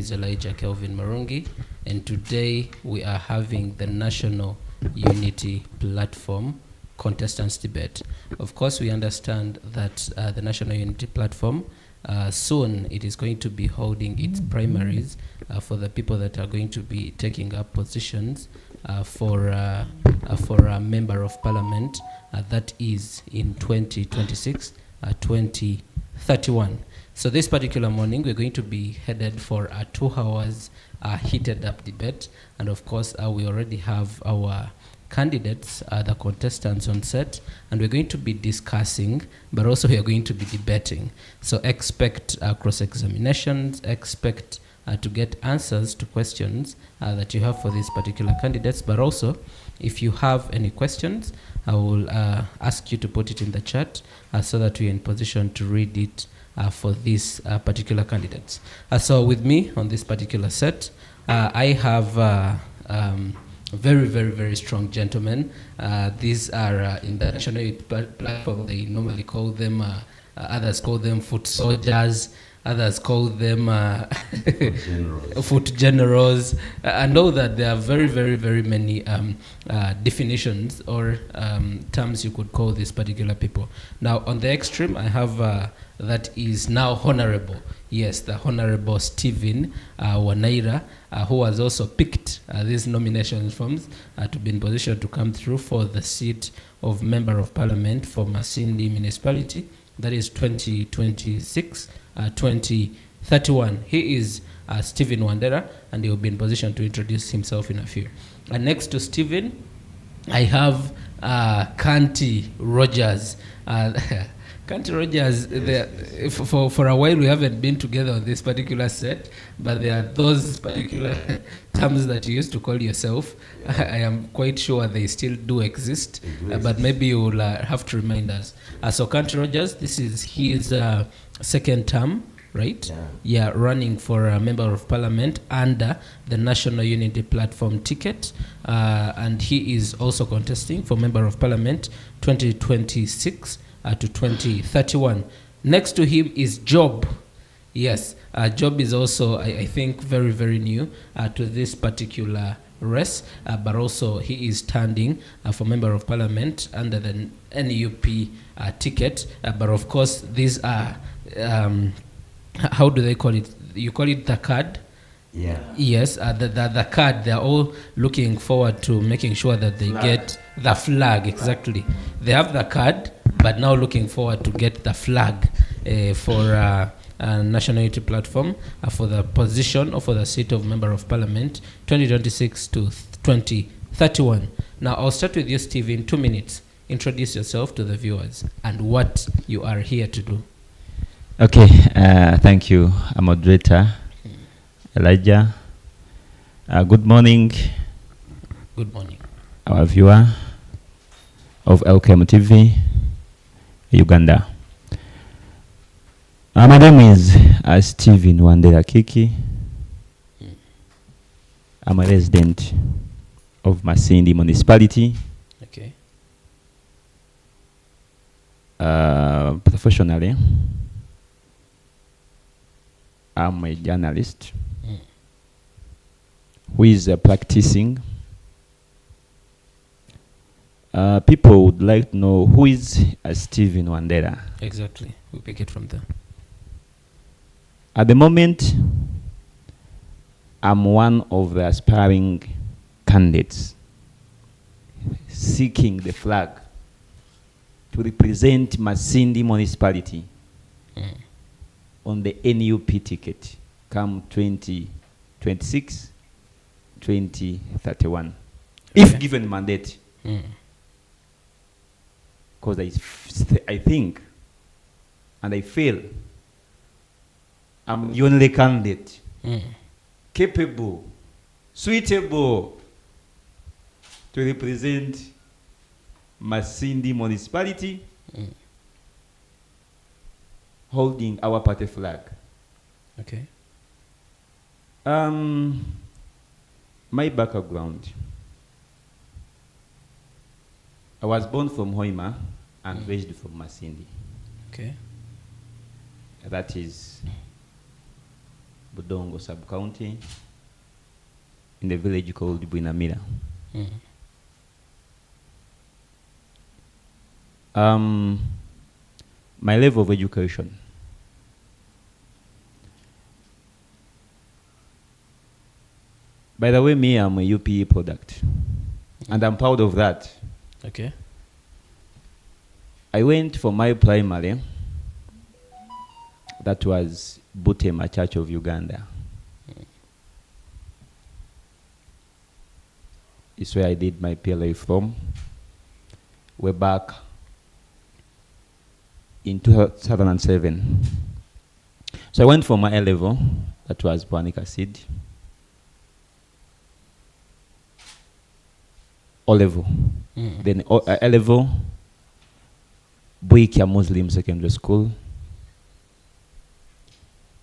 is Elijah Kelvin Marungi, and today we are having the National Unity Platform Contestants Debate. Of course, we understand that the National Unity Platform soon it is going to be holding its primaries for the people that are going to be taking up positions for a member of parliament that is in 2026, 2031. So this particular morning, we're going to be headed for a 2 hours heated up debate. And of course, we already have our candidates, the contestants on set, and we're going to be discussing, but also we are going to be debating. So expect cross-examinations, expect to get answers to questions that you have for these particular candidates, but also if you have any questions, I will ask you to put it in the chat so that we're in position to read it for these particular candidates. So with me on this particular set, I have very, very, very strong gentlemen. These are in the national youth platform. They normally call them, others call them foot soldiers, others call them foot generals. I know that there are very, very, very many definitions or terms you could call these particular people. Now, on the extreme, I have that is now honorable. Yes, the Honorable Stephen Wandera, who has also picked these nomination forms to be in position to come through for the seat of Member of Parliament for Masindi Municipality. That is 2026, 2031. He is Stephen Wandera, and he will be in position to introduce himself in a few. And next to Stephen, I have Kanti Rogers. Kanti Rogers, for a while we haven't been together on this particular set, but there are those particular terms that you used to call yourself. I am quite sure they still do exist, but maybe you will have to remind us. So Kanti Rogers, this is his second term, right? Yeah, running for a Member of Parliament under the National Unity Platform ticket, and he is also contesting for Member of Parliament 2026 to 2031. Next to him is Job. Yes, Job is also, I think, very, very new to this particular race, but also he is standing for Member of Parliament under the NUP ticket. But of course, these are, how do they call it? You call it the card? Yeah. Yes, the card, they're all looking forward to making sure that they get the flag, exactly. They have the card, but now looking forward to get the flag for National Unity Platform for the position or for the seat of Member of Parliament 2026 to 2031. Now, I'll start with you, Steve, in 2 minutes. Introduce yourself to the viewers and what you are here to do. Okay, thank you, moderator Elijah. Good morning. Good morning. Our viewer of LKM TV, Uganda. My name is Stephen Wandera Kiki. I'm a resident of Masindi Municipality. Okay. Professionally, I'm a journalist who is practicing. People would like to know who is Stephen Wandera. Exactly. We'll pick it from there. At the moment, I'm one of the aspiring candidates seeking the flag to represent Masindi Municipality on the NUP ticket come 2026, 2031, if given mandate. Because I think and I feel I'm the only candidate capable, suitable to represent Masindi Municipality holding our party flag. Okay. My background. I was born from Hoima and raised from Masindi. Okay. That is Budongo sub-county, in the village called Bwinamira. My level of education. By the way, me, I'm a UPE product, and I'm proud of that. Okay. I went for my primary. That was Butema Church of Uganda. It's where I did my PLA from. We're back in 2007. So I went for my A-level. That was Bonic Acid. O-level. Then A-level, Buikia Muslim Secondary School.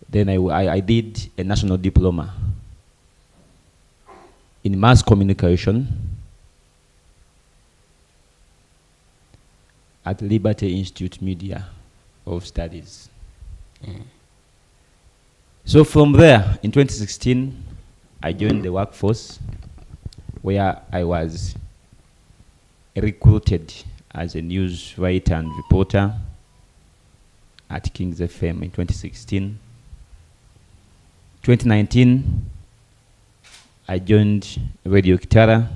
Then I did a national diploma in mass communication at Liberty Institute Media of Studies. So from there, in 2016, I joined the workforce, where I was recruited as a news writer and reporter at Kings FM in 2016. 2019, I joined Radio Kitara,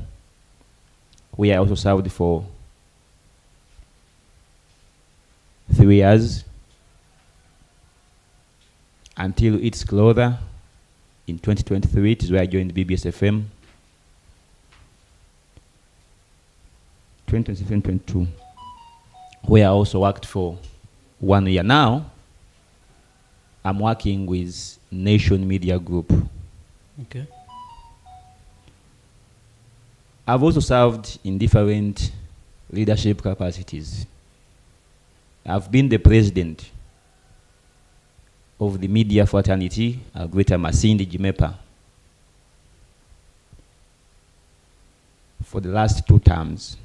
where I also served for 3 years until its closure in 2023. It is where I joined BBS FM. 2022, where I also worked for 1 year. Now, I'm working with Nation Media Group. Okay. I've also served in different leadership capacities. I've been the president of the media fraternity, Greater Masindi Jimepa, for the last 2 terms.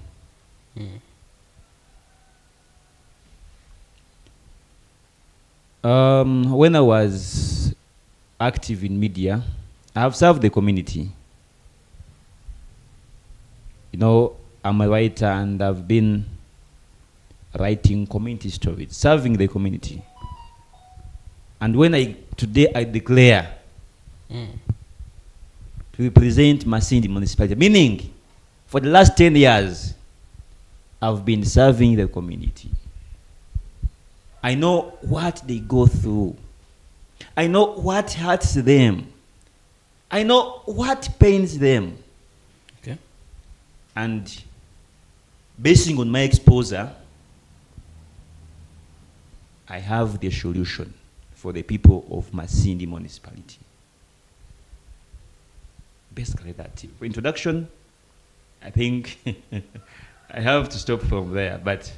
When I was active in media, I have served the community. You know, I'm a writer and I've been writing community stories, serving the community. And when today I declare to represent Masindi municipality, meaning for the last 10 years, I've been serving the community. I know what they go through. I know what hurts them. I know what pains them. Okay. And basing on my exposure, I have the solution for the people of Masindi municipality. Basically that. For introduction, I think I have to stop from there, but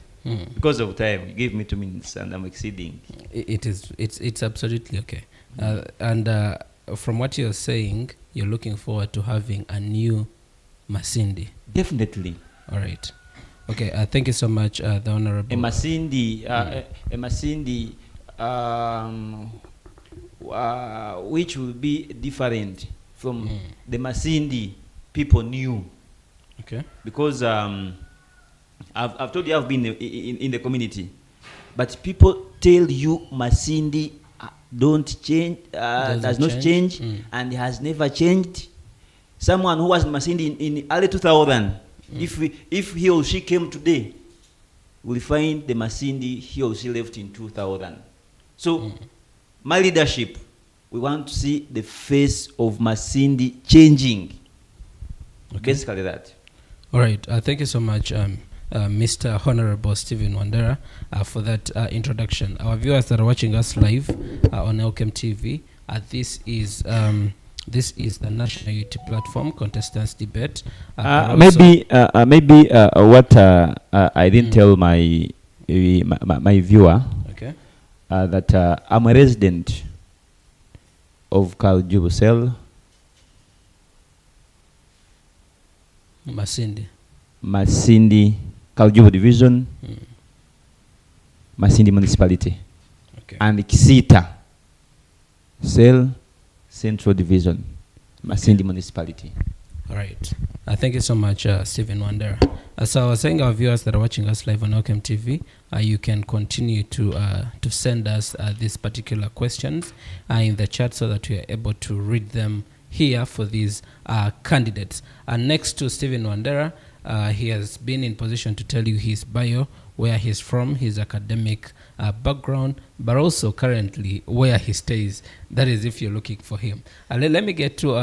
because of time, you gave me 2 minutes and I'm exceeding. It's absolutely okay. And from what you're saying, you're looking forward to having a new Masindi. Definitely. All right. Okay. Thank you so much, the Honorable. A Masindi, which will be different from the Masindi people knew. Okay. Because I've told you I've been in the community, but people tell you Masindi don't change, does not change, and has never changed. Someone who was in Masindi in early 2000, if he or she came today, will find the Masindi he or she left in 2000. So my leadership, we want to see the face of Masindi changing. Okay. Basically that. All right. Thank you so much, Mr. Honorable Stephen Wandera, for that introduction. Our viewers that are watching us live on Elkem TV, this is the National Unity Platform Contestants Debate. Maybe what I didn't tell my viewer, okay, that I'm a resident of Kaljubusel, Masindi, Kaljubu Division, Masindi Municipality, okay, and Kisita, Cell, Central Division, Masindi Municipality. All right. Thank you so much, Stephen Wandera. So I was saying, our viewers that are watching us live on Okem TV, you can continue to send us these particular questions in the chat so that we are able to read them here for these candidates. And next to Stephen Wandera, he has been in position to tell you his bio, where he's from, his academic background, but also currently where he stays. That is if you're looking for him. Let me get to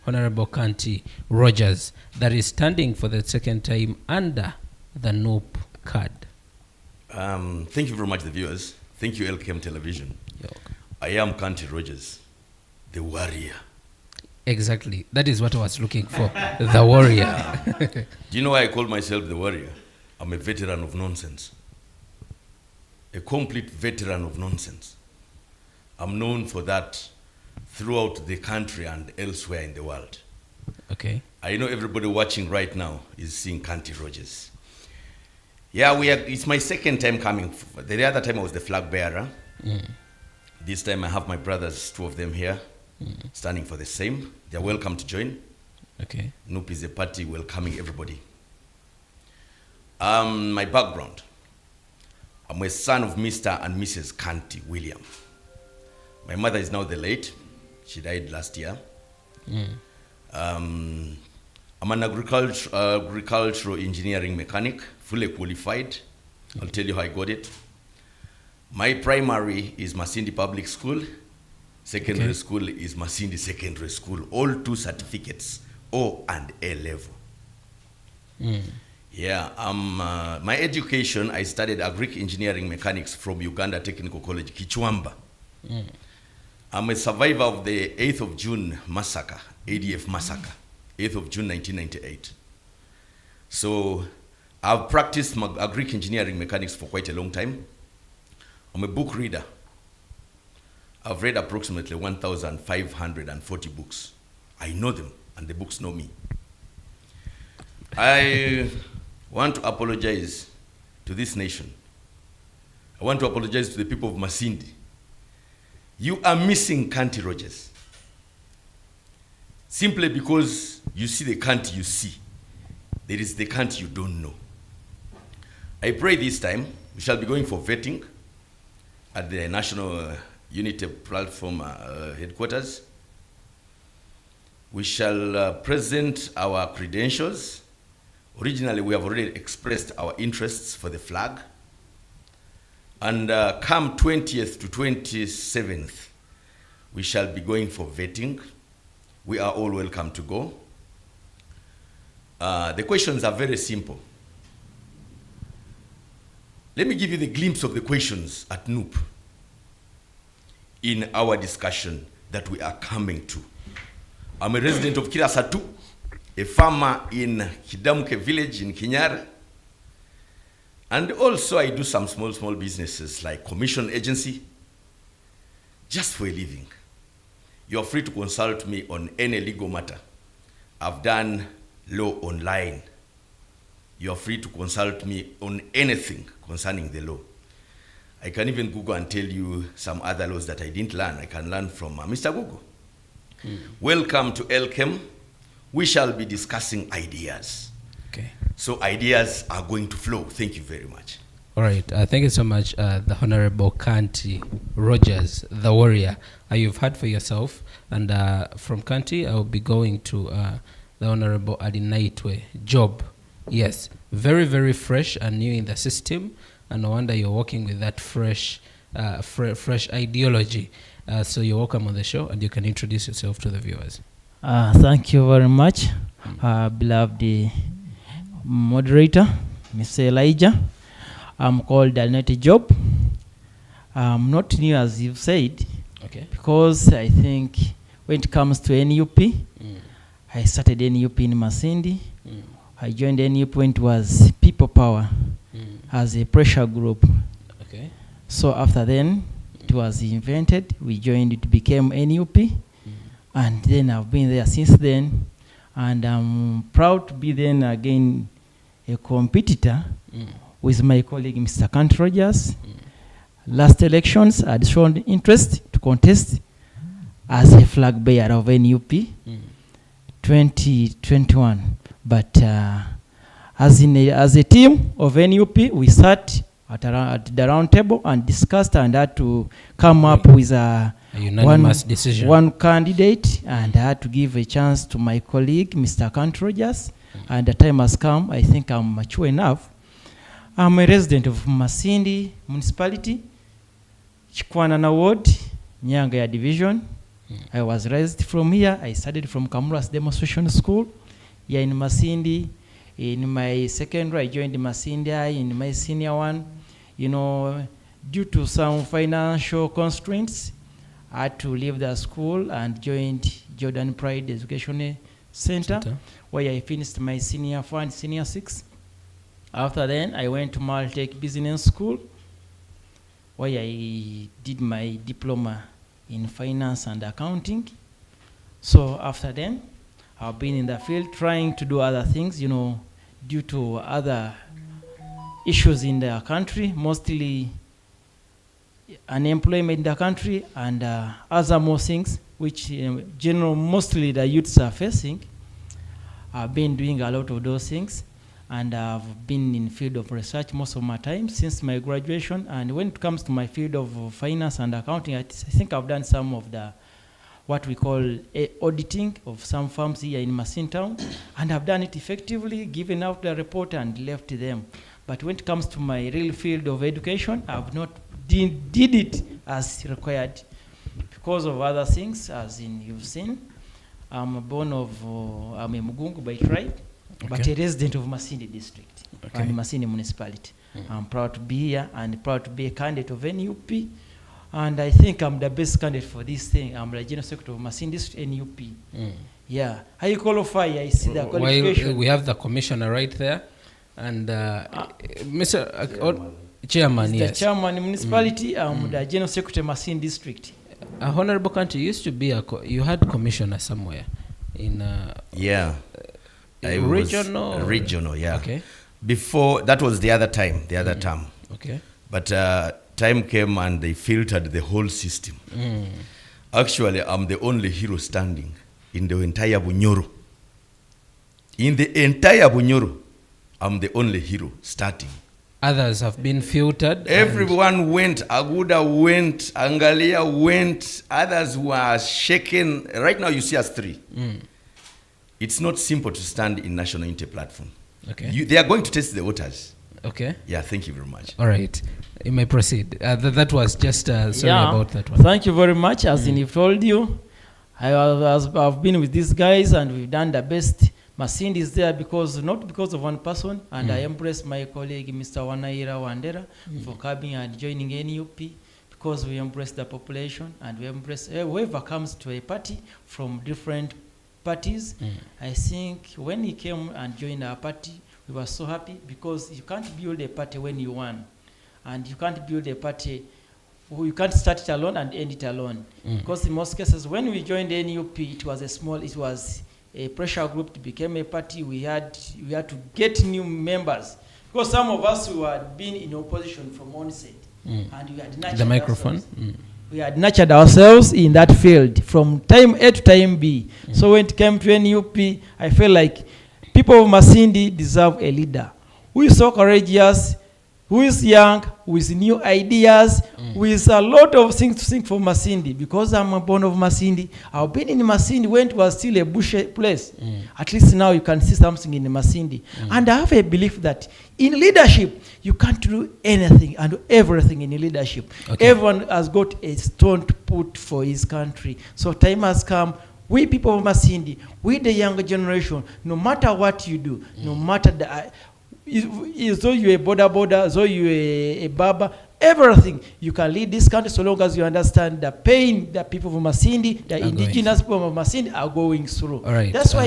Honorable Kanti Rogers, that is standing for the second time under the NOOP card. Thank you very much, the viewers. Thank you, LKM Television. I am Kanti Rogers, the warrior. Exactly. That is what I was looking for, the warrior. Do you know why I call myself the warrior? I'm a veteran of nonsense. A complete veteran of nonsense. I'm known for that throughout the country and elsewhere in the world. Okay. I know everybody watching right now is seeing Kanti Rogers. Yeah, it's my second time coming. The other time I was the flag bearer. This time I have my brothers, two of them here, standing for the same. They're welcome to join. Okay. NOOP is a party welcoming everybody. My background. I'm a son of Mr. and Mrs. Kanti William. My mother is now the late. She died last year. I'm an agricultural engineering mechanic, fully qualified. I'll tell you how I got it. My primary is Masindi Public School. Secondary school is Masindi Secondary School. All 2 certificates, O and A level. Yeah, my education, I studied agric engineering mechanics from Uganda Technical College, Kichwamba. I'm a survivor of the 8th of June massacre, ADF massacre, 8th of June 1998. So I've practiced agric engineering mechanics for quite a long time. I'm a book reader. I've read approximately 1,540 books. I know them, and the books know me. I want to apologize to this nation. I want to apologize to the people of Masindi. You are missing Kanti Rogers. Simply because you see the Kanti you see. There is the Kanti you don't know. I pray this time we shall be going for vetting at the National Unity Platform headquarters. We shall present our credentials. Originally, we have already expressed our interests for the flag. And come 20th to 27th, we shall be going for vetting. We are all welcome to go. The questions are very simple. Let me give you the glimpse of the questions at NOOP in our discussion that we are coming to. I'm a resident of Kirasatu, a farmer in Kidamuke village in Kinyara. And also I do some small businesses like commission agency, just for a living. You're free to consult me on any legal matter. I've done law online. You're free to consult me on anything concerning the law. I can even Google and tell you some other laws that I didn't learn. I can learn from Mr. Google. Welcome to LKM. We shall be discussing ideas. Okay. So ideas are going to flow. Thank you very much. All right. Thank you so much, the Honorable Kanti Rogers, the warrior. You've heard for yourself. And from Kanti, I will be going to the Honorable Alitwa. Job. Yes. Very, very fresh and new in the system. And no wonder you're working with that fresh ideology. So you're welcome on the show, and you can introduce yourself to the viewers. Thank you very much, beloved moderator, Mr. Elijah. I'm called Alitwa Job. I'm not new, as you've said, because I think when it comes to NUP, I started NUP in Masindi. I joined NUP when it was People Power as a pressure group. So after then, it was invented. We joined, it became NUP. And then I've been there since then. And I'm proud to be then again a competitor with my colleague, Mr. Kanti Rogers. Last elections, I had shown interest to contest as a flag bearer of NUP 2021. But as a team of NUP, we sat at the round table and discussed and had to come up with a unanimous decision. One candidate, and I had to give a chance to my colleague, Mr. Kanti Rogers, and the time has come. I think I'm mature enough. I'm a resident of Masindi Municipality, Chikwanana Ward, Nyangaya Division. I was raised from here. I studied from Kamuras Demonstration School here in Masindi. In my secondary, I joined Masindi. In my senior one, due to some financial constraints, I had to leave the school and joined Jordan Pride Educational Center, where I finished my senior 4 and senior 6. After then, I went to Maltech Business School, where I did my diploma in finance and accounting. So after then, I've been in the field trying to do other things, due to other issues in the country, mostly unemployment in the country and other more things which mostly the youths are facing. I've been doing a lot of those things, and I've been in field of research most of my time since my graduation. And when it comes to my field of finance and accounting, I think I've done some of the what we call auditing of some firms here in Masindi town, and I've done it effectively, given out the report and left them. But when it comes to my real field of education, I've not did it as required because of other things, as in you've seen. I'm a Mugungu by tribe, but a resident of Masindi district and Masindi municipality. I'm proud to be here and proud to be a candidate of NUP. And I think I'm the best candidate for this thing. I'm the General Secretary of Masindi District NUP. Yeah. How you qualify? I see the qualification. We have the commissioner right there. And Mr. Chairman, yes. The chairman of municipality, the General Secretary of Masindi District. Honorable Kanti, used to be you had commissioner somewhere in regional, yeah. Okay. Before, that was the other term. Okay. But time came and they filtered the whole system. Actually, I'm the only hero standing in the entire Bunyoro. In the entire Bunyoro, I'm the only hero starting. Others have been filtered. Everyone went. Aguda went. Angalia went. Others were shaken. Right now, you see us three. It's not simple to stand in national unity platform. Okay. They are going to test the waters. Okay. Yeah, thank you very much. All right. You may proceed. That was just sorry about that one. Thank you very much. As in I've told you, I've been with these guys and we've done the best. Masindi is there not because of one person, and I embrace my colleague, Mr. Wandera, for coming and joining NUP, because we embrace the population and we embrace whoever comes to a party from different parties. I think when he came and joined our party, we were so happy, because you can't build a party when you won, and you can't build a party, you can't start it alone and end it alone. Because in most cases, when we joined NUP, it was a pressure group to become a party. We had to get new members, because some of us who had been in opposition from onset, and we had nurtured the microphone. We had nurtured ourselves in that field from time A to time B. So when it came to NUP, I felt like people of Masindi deserve a leader who is so courageous, who is young, with new ideas, with a lot of things to think for Masindi. Because I'm born of Masindi, I've been in Masindi when it was still a bush place. At least now you can see something in Masindi. And I have a belief that in leadership, you can't do anything and everything in leadership. Everyone has got a stone to put for his country. So time has come. We people of Masindi, we the younger generation, no matter what you do, no matter though you're a border, though you're a barber, everything, you can lead this country so long as you understand the pain that people of Masindi, the indigenous people of Masindi are going through. All right. That's why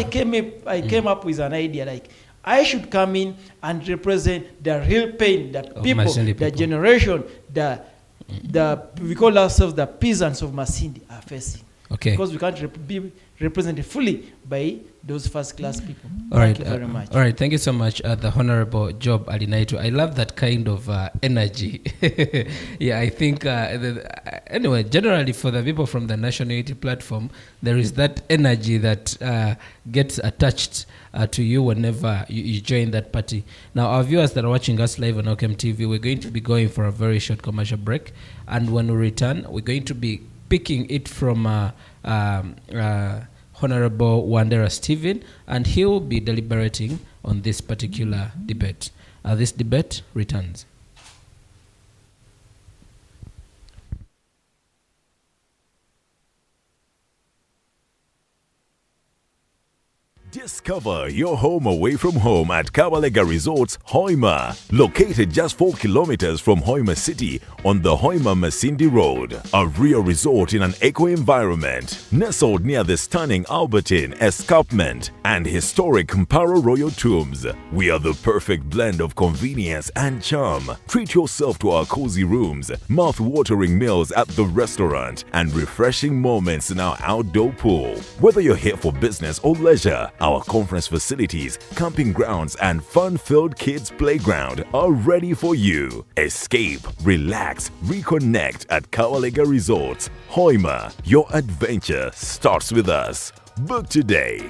I came up with an idea, like I should come in and represent the real pain that people, the generation, we call ourselves the peasants of Masindi are facing. Okay. Because we can't be represented fully by those first-class people. All right, Thank you very much. All right, thank you so much, the Honorable Job Alinaitu. I love that kind of energy. Yeah, I think, anyway, generally for the people from the National Unity Platform, there is that energy that gets attached to you whenever you join that party. Now, our viewers that are watching us live on OKM TV, we're going to be going for a very short commercial break. And when we return, we're going to be picking it from Honorable Wandera Stephen, and he will be deliberating on this particular debate. This debate returns. Discover your home away from home at Kabalega Resorts, Hoima. Located just 4 kilometers from Hoima City on the Hoima Masindi Road. A real resort in an eco-environment. Nestled near the stunning Albertine Escarpment and historic Mparo Royal Tombs. We are the perfect blend of convenience and charm. Treat yourself to our cozy rooms, mouth-watering meals at the restaurant, and refreshing moments in our outdoor pool. Whether you're here for business or leisure, our conference facilities, camping grounds, and fun-filled kids' playground are ready for you. Escape, relax, reconnect at Kawalega Resorts, Hoima. Your adventure starts with us. Book today.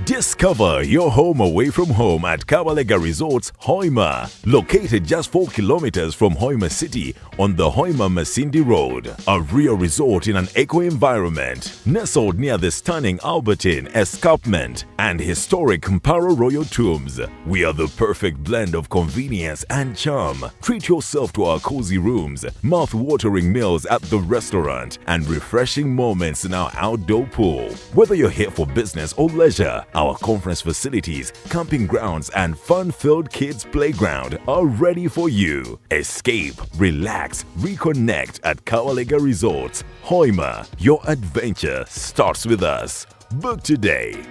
Discover your home away from home at Kabalega Resorts, Hoima. Located just 4 kilometers from Hoima City on the Hoima Masindi Road. A real resort in an eco-environment. Nestled near the stunning Albertine Escarpment and historic Mparo Royal Tombs. We are the perfect blend of convenience and charm. Treat yourself to our cozy rooms, mouth-watering meals at the restaurant, and refreshing moments in our outdoor pool. Whether you're here for business or leisure, our conference facilities, camping grounds, and fun-filled kids' playground are ready for you. Escape, relax, reconnect at Kawalega Resorts, Hoima. Your adventure starts with us. Book today.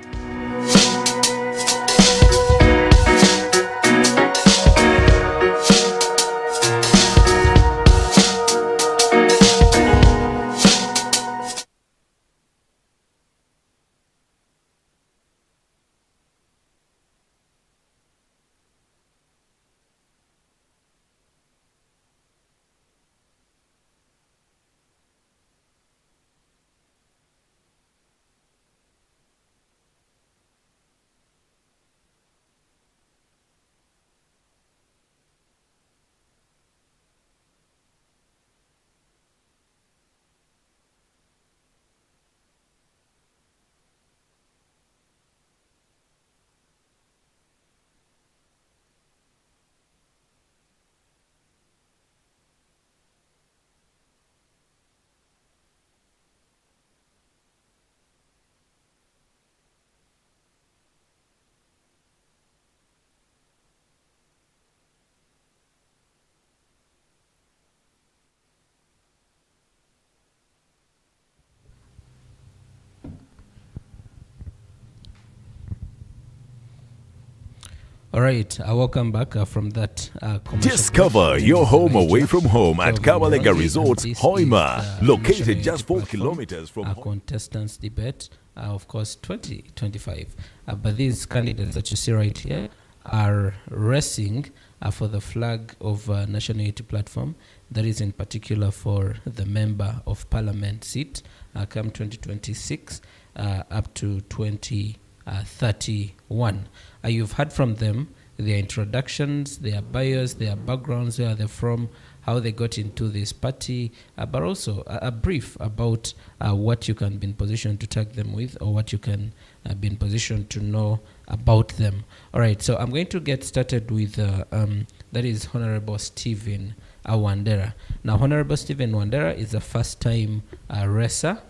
All right, welcome back from that commercial Discover break. your home away from home at So, Kabalega Murongi, Resorts, and this Hoima. is, Located National just 4 Unity kilometers from Platform, Contestants debate, of course, 2025. But these candidates that you see right here are racing for the flag of National Unity Platform. That is in particular for the Member of Parliament seat come 2026 up to 2031. You've heard from them, their introductions, their bios, their backgrounds, where they're from, how they got into this party, but also a brief about what you can be in position to tag them with, or what you can be in position to know about them. All right, so I'm going to get started with, that is Honorable Stephen Wandera. Now, Honorable Stephen Wandera is a first-time racer,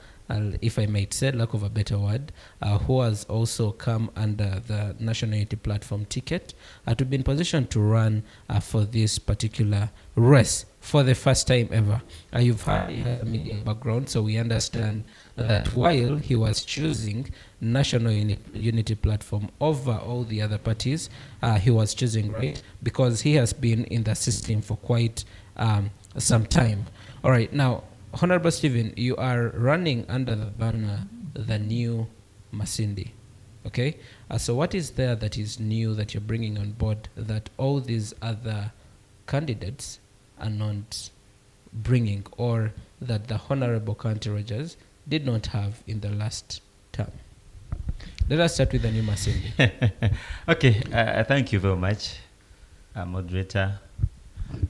if I might say, lack of a better word, who has also come under the National Unity Platform ticket to be in position to run for this particular race for the first time ever. You've had a media background, so we understand that while he was choosing National Unity Platform over all the other parties, he was choosing right because he has been in the system for quite some time. All right, now, Honorable Stephen, you are running under the banner, the new Masindi. Okay, so what is there that is new that you're bringing on board that all these other candidates are not bringing, or that the Honorable Kanti Rogers did not have in the last term? Let us start with the new Masindi. Okay, thank you very much, moderator,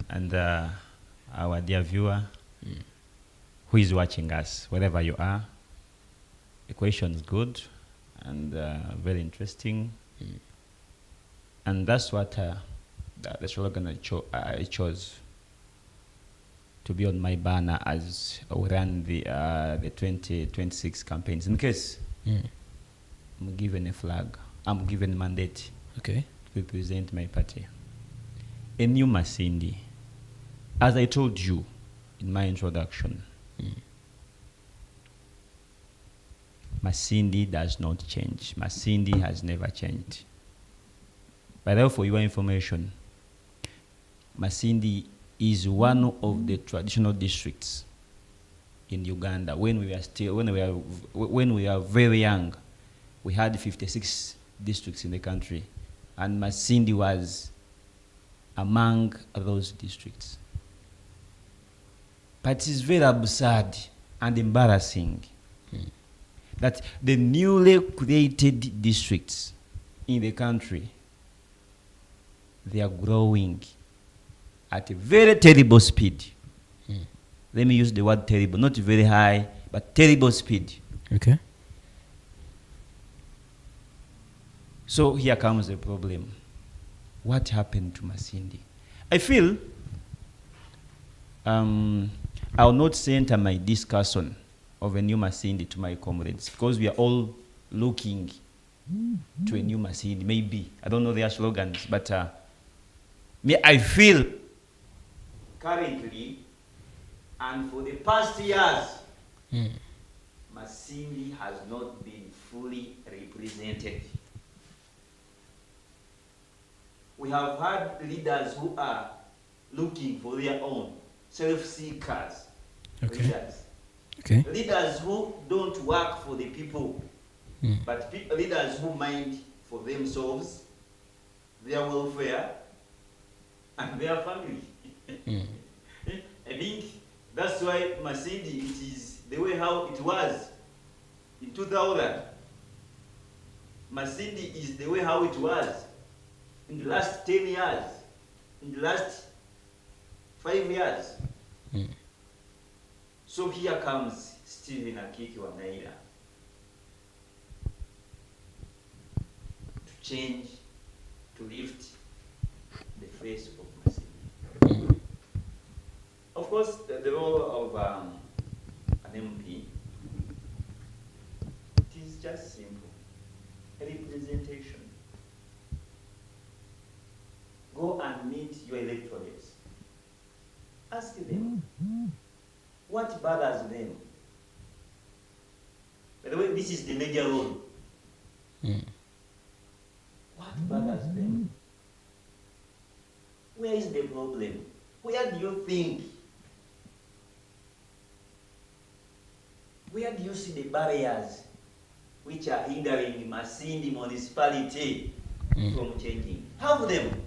and our dear viewer who is watching us, wherever you are. The question is good and very interesting. And that's what the slogan I chose to be on my banner as we run the 2026 campaigns. In case I'm given a flag, I'm given a mandate to represent my party. A new Masindi. As I told you in my introduction, Masindi does not change. Masindi has never changed. By the way, for your information, Masindi is one of the traditional districts in Uganda. When we are very young, we had 56 districts in the country, and Masindi was among those districts. But it's very absurd and embarrassing that the newly created districts in the country, they are growing at a very terrible speed. Let me use the word terrible, not very high, but terrible speed. Okay. So here comes the problem. What happened to Masindi? I feel I will not center my discussion of a new Masindi to my comrades, because we are all looking to a new Masindi, maybe. I don't know their slogans, but I feel currently and for the past years, Masindi has not been fully represented. We have had leaders who are looking for their own, self-seekers, leaders. Leaders who don't work for the people, but leaders who mind for themselves, their welfare, and their family. I think that's why Masindi, it is the way how it was in 2000. Masindi is the way how it was in the last 10 years, in the last 5 years. So here comes Stephen Akiki Wandera to change, to lift the face of Masindi. Of course, the role of an MP, it is just simple, a representation. Go and meet your electorates. Ask them what bothers them. By the way, this is the major role. What bothers them? Where is the problem? Where do you think? Where do you see the barriers which are hindering Masindi municipality from changing? Have them.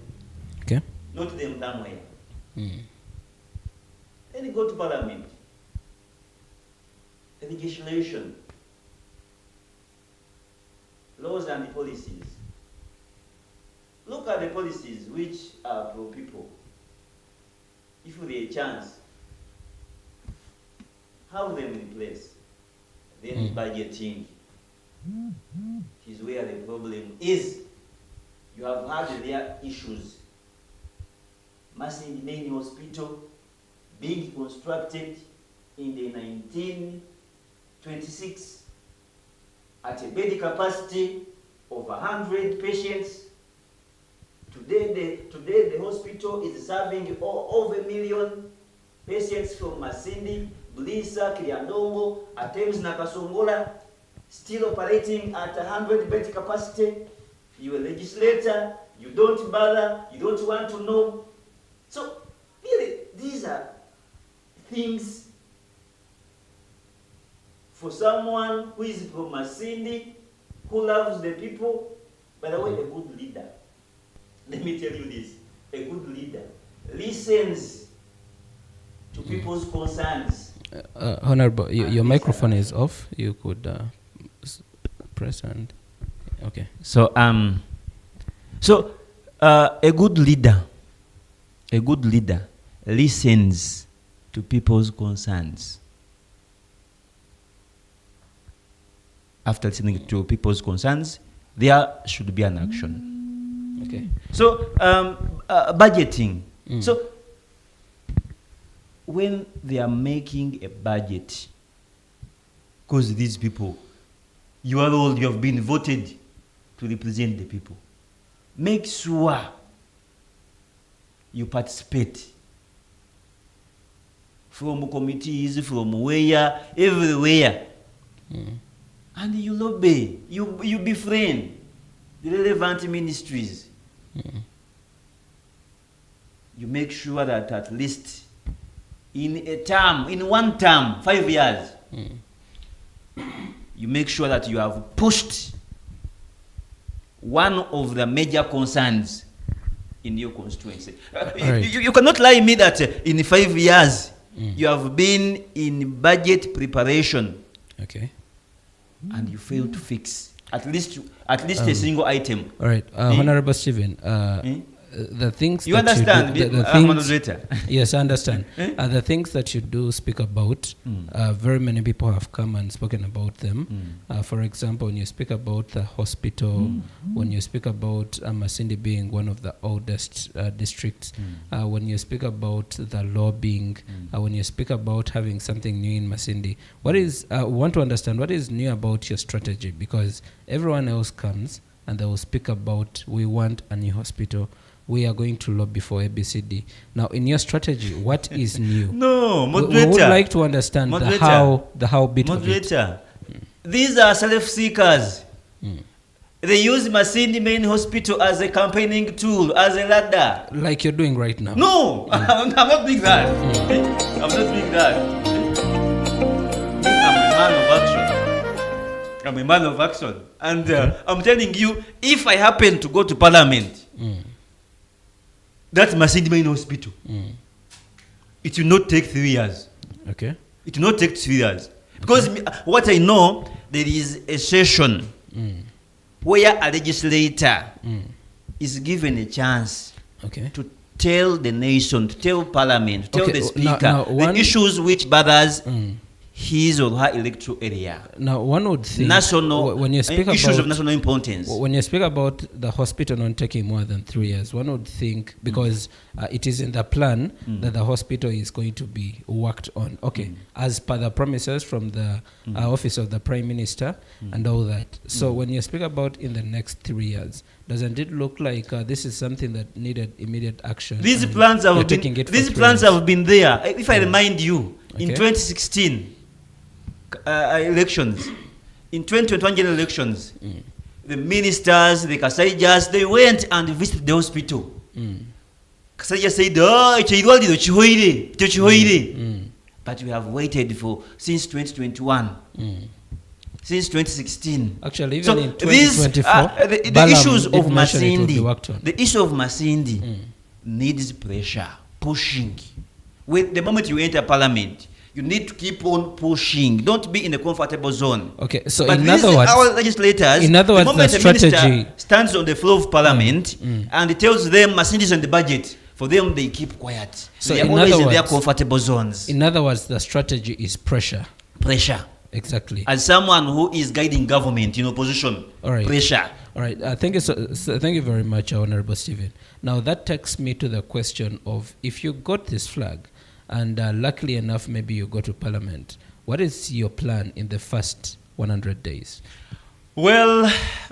Not them somewhere. Then go to parliament. Legislation, laws and policies. Look at the policies which are for people. If you have a chance, have them in place. Then budgeting is where the problem is. You have had their issues. Masindi main hospital being constructed in the 1926 at a bed capacity of 100 patients. Today the hospital is serving over 1 million patients from Masindi, Bulisa, Kiliandongo, at times Nakasongola, still operating at 100 bed capacity. You're a legislator, you don't bother, you don't want to know. So, really, these are things for someone who is from Masindi, who loves the people. By the way, a good leader, let me tell you this, a good leader listens to people's concerns. Honorable, your microphone is off. You could press and okay. So a good leader listens to people's concerns. After listening to people's concerns, there should be an action. Okay. So budgeting. So when they are making a budget, because these people, you are all, you have been voted to represent the people. Make sure you participate from committees, from where, everywhere. And you lobby, you befriend the relevant ministries. You make sure that at least in one term, 5 years, you make sure that you have pushed one of the major concerns in your constituency. Right. You cannot lie me that in 5 years you have been in budget preparation. Okay. And you fail to fix at least a single item. All right, Honorable Stephen. The things you that understand, you do, the I'm things, moderator. Yes, I understand. The things that you do speak about, very many people have come and spoken about them. For example, when you speak about the hospital, when you speak about Masindi being one of the oldest districts, when you speak about the lobbying, when you speak about having something new in Masindi, what is, want to understand what is new about your strategy? Because everyone else comes and they will speak about, we want a new hospital, we are going to lobby for ABCD. Now, in your strategy, what is new? No, moderator. We would like to understand the how bit moderator. Of it. These are self-seekers. They use Masindi main hospital as a campaigning tool, as a ladder. Like you're doing right now. No, I'm not doing that. I'm not doing that. I'm a man of action. And I'm telling you, if I happen to go to parliament, that's Masindi main hospital. It will not take 3 years. Okay. It will not take 3 years. Because what I know, there is a session where a legislator is given a chance to tell the nation, to tell parliament, to tell the speaker the issues which bothers his or her electoral area. Now, one would think national when you speak issues about of national importance. When you speak about the hospital not taking more than 3 years, one would think because it is in the plan that the hospital is going to be worked on. Okay, as per the promises from the office of the Prime Minister and all that. So when you speak about in the next 3 years, doesn't it look like this is something that needed immediate action? These plans have been there. If I remind you, in 2016. Elections, in 2021 general elections, the ministers, the Kasaijas, they went and visited the hospital. Kasaija said, but we have waited for since 2021, since 2016. Actually, even in 2024, the issues of Masindi, the issue of Masindi needs pressure, pushing. With the moment you enter parliament, you need to keep on pushing. Don't be in a comfortable zone. Okay, so but in other words, our legislators, in other words, the moment the the strategy minister stands on the floor of parliament and tells them Masindi is on the budget, for them they keep quiet. So they are always in their comfortable zones. In other words, the strategy is pressure. Pressure. Exactly. As someone who is guiding government in opposition, pressure. All right. Thank you. Thank you very much, Honorable Stephen. Now that takes me to the question of if you got this flag, and luckily enough, maybe you go to parliament. What is your plan in the first 100 days? Well,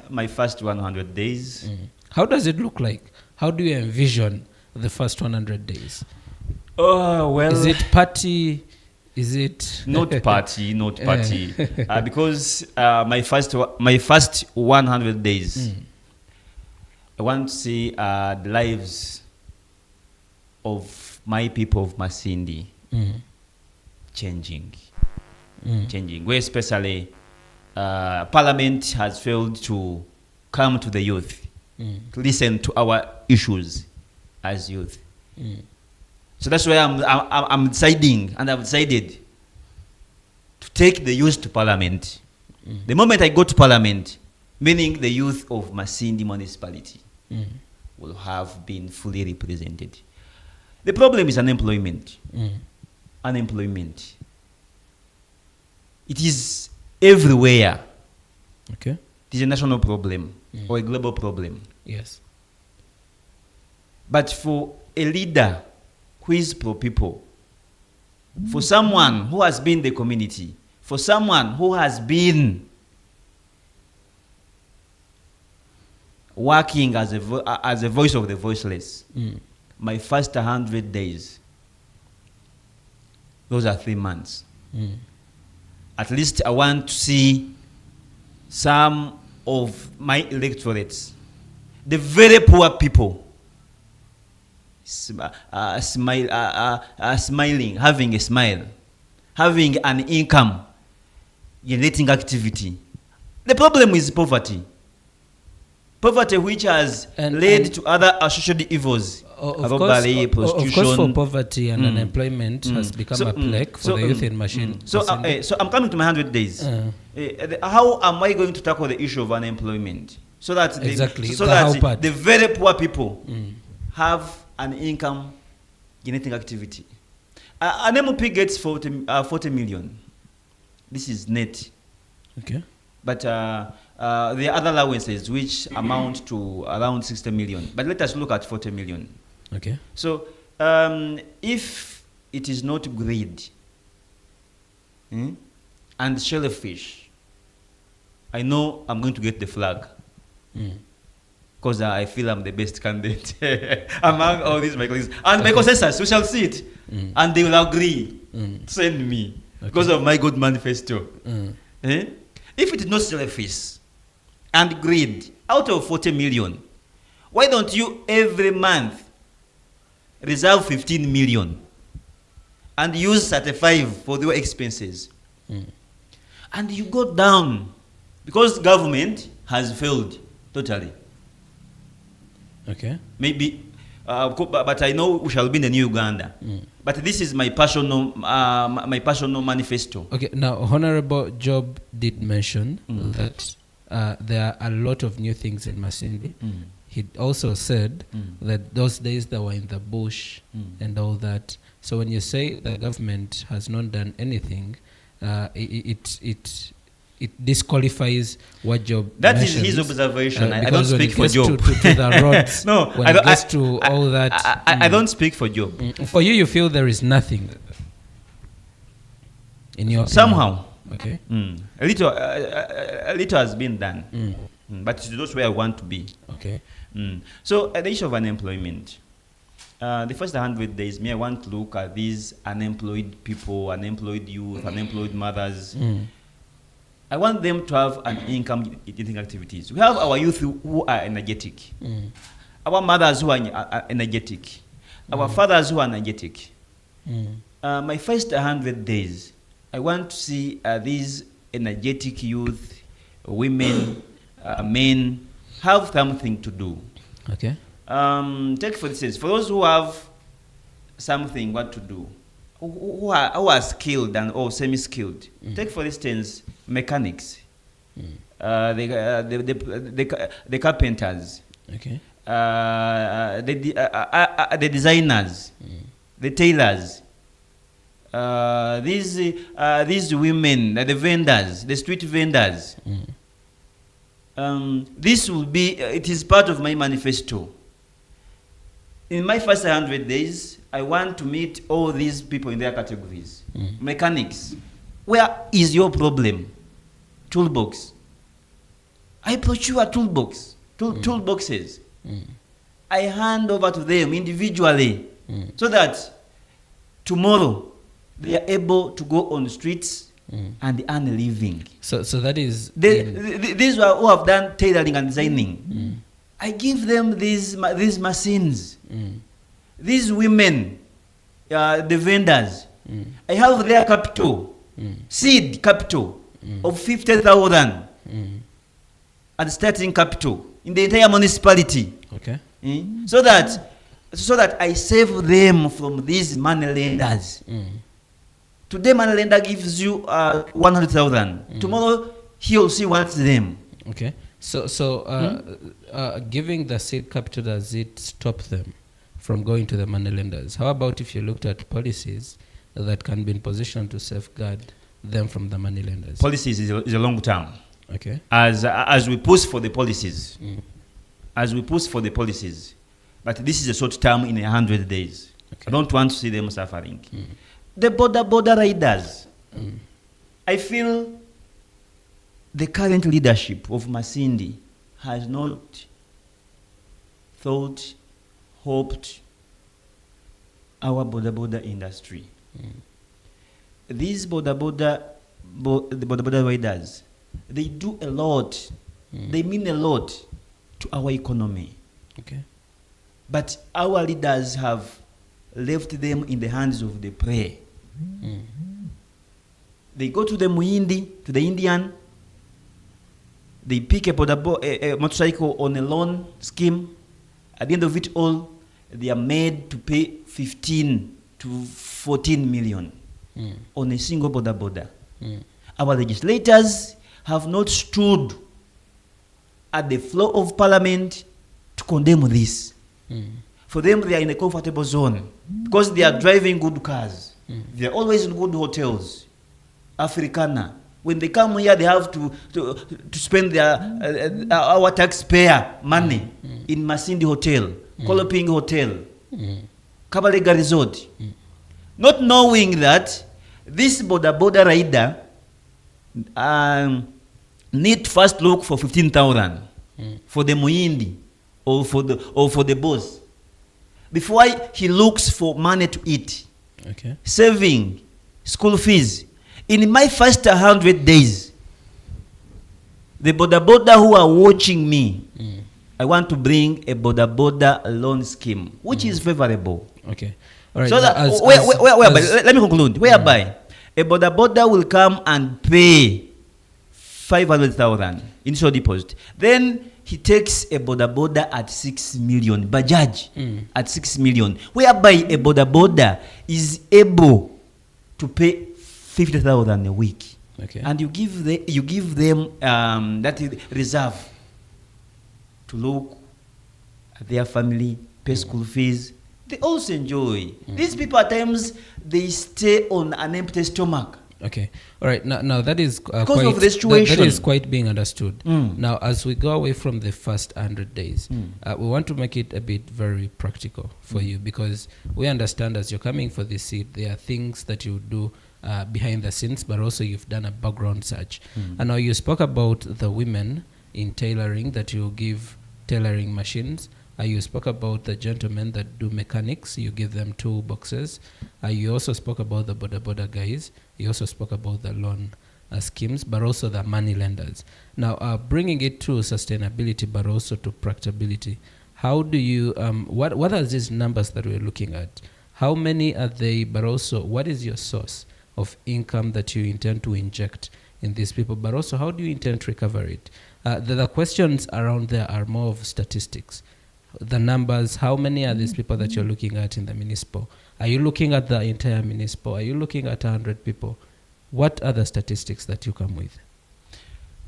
my first 100 days. How does it look like? How do you envision the first 100 days? Oh, well. Is it party Is it Not party, not party. Because my first 100 days, I want to see the lives of my people of Masindi changing. Where especially Parliament has failed to come to the youth, to listen to our issues as youth. So that's why I'm deciding, and I've decided to take the youth to Parliament. The moment I go to Parliament, meaning the youth of Masindi municipality will have been fully represented. The problem is unemployment. Unemployment. It is everywhere. Okay. It is a national problem or a global problem. Yes. But for a leader who is pro-people, for someone who has been the community, for someone who has been working as a voice of the voiceless, my first 100 days, those are 3 months. At least I want to see some of my electorates, the very poor people, smiling, having a smile, having an income, generating activity. The problem is poverty. Poverty which has led to other social evils. Robbery, prostitution. Of course, for poverty and unemployment has become a plague for the youth in Machine. So I'm coming to my 100 days. How am I going to tackle the issue of unemployment? So that the very poor people have an income generating activity. An MOP gets 40 million. This is net. Okay. But there are other allowances which amount to around 60 million. But let us look at 40 million. Okay. So if it is not greed and shellfish, I know I'm going to get the flag. Because I feel I'm the best candidate among all these my colleagues. And my consensus, we shall see it. And they will agree to send me because of my good manifesto. If it is not selfish and greed, out of 40 million, why don't you every month reserve 15 million and use 35 for your expenses? And you go down because government has failed totally. Okay. Maybe, but I know we shall be in the new Uganda. But this is my personal manifesto. Okay. Now, Honorable Job did mention that there are a lot of new things in Masindi. He also said that those days they were in the bush and all that. So when you say the government has not done anything, it disqualifies what Job That mentions, is his observation. I don't speak for Job. To the roads, no, when it gets to all that. I don't speak for Job. For you, you feel there is nothing in your somehow. Okay. A little has been done, but it's not where I want to be. Okay. So the issue of unemployment. The first 100 days, I want to look at these unemployed people, unemployed youth, unemployed mothers. I want them to have an income generating activities. We have our youth who are energetic, our mothers who are energetic, our fathers who are energetic. My first 100 days, I want to see these energetic youth, women, men have something to do. Okay. Take for instance, for those who have something what to do, who are skilled and or semi-skilled. Take for instance mechanics, the carpenters, okay, the designers, the tailors, these women, the vendors, the street vendors. This will be, it is part of my manifesto. In my first 100 days, I want to meet all these people in their categories. Mechanics, where is your problem? Toolbox. I procure a toolbox, toolboxes. I hand over to them individually so that tomorrow they are able to go on the streets and earn a living. So that is These are who have done tailoring and designing. I give them these machines. These women, the vendors, I have their capital, seed capital of 50,000 and starting capital in the entire municipality. Okay. So that I save them from these money lenders. Today, money lender gives you 100,000. Tomorrow, he or she wants them. Okay. So giving the seed capital, does it stop them from going to the money lenders? How about if you looked at policies that can be in position to safeguard them from the money lenders? Policies is a long term. Okay. As we push for the policies, but this is a short term in 100 days. Okay. I don't want to see them suffering. The border riders, I feel the current leadership of Masindi has not thought, hoped our border industry. These border riders, they do a lot. They mean a lot to our economy. Okay. But our leaders have left them in the hands of the prey. They go to the Muhindi, to the Indian. They pick a motorcycle on a loan scheme. At the end of it all, they are made to pay 15 to 14 million on a single border. Our legislators have not stood at the floor of parliament to condemn this. For them, they are in a comfortable zone because they are driving good cars. They are always in good hotels. Africana. When they come here, they have to spend our taxpayer money in Masindi Hotel, Koloping Hotel, Kabalega Resort, not knowing that this border rider need first look for 15,000 for the Muhindi or for the boss before he looks for money to eat. Okay. Saving school fees. In my first 100 days, the border who are watching me, I want to bring a border loan scheme, which is favorable. Okay. All right. So that whereby, let me conclude. Whereby a border will come and pay 500,000 initial deposit. Then he takes a border at 6 million, Bajaj at 6 million, whereby a border is able to pay 50,000 a week. Okay. And you give them that reserve to look at their family, pay school fees. They also enjoy. These people at times they stay on an empty stomach. Okay. All right. Now that is because of the situation. That is quite being understood. Now, as we go away from the first 100 days, we want to make it a bit very practical for you, because we understand as you're coming for this seat, there are things that you do behind the scenes, but also you've done a background search. And now you spoke about the women in tailoring, that you give tailoring machines. You spoke about the gentlemen that do mechanics. You give them toolboxes. You also spoke about the border guys. You also spoke about the loan schemes, but also the money lenders. Now, bringing it to sustainability, but also to practicability, how do you, what are these numbers that we're looking at? How many are they, but also what is your source of income that you intend to inject in these people, but also how do you intend to recover it? The questions around there are more of statistics. The numbers, how many are these people that you're looking at in the municipal? Are you looking at the entire municipal? Are you looking at 100 people? What are the statistics that you come with?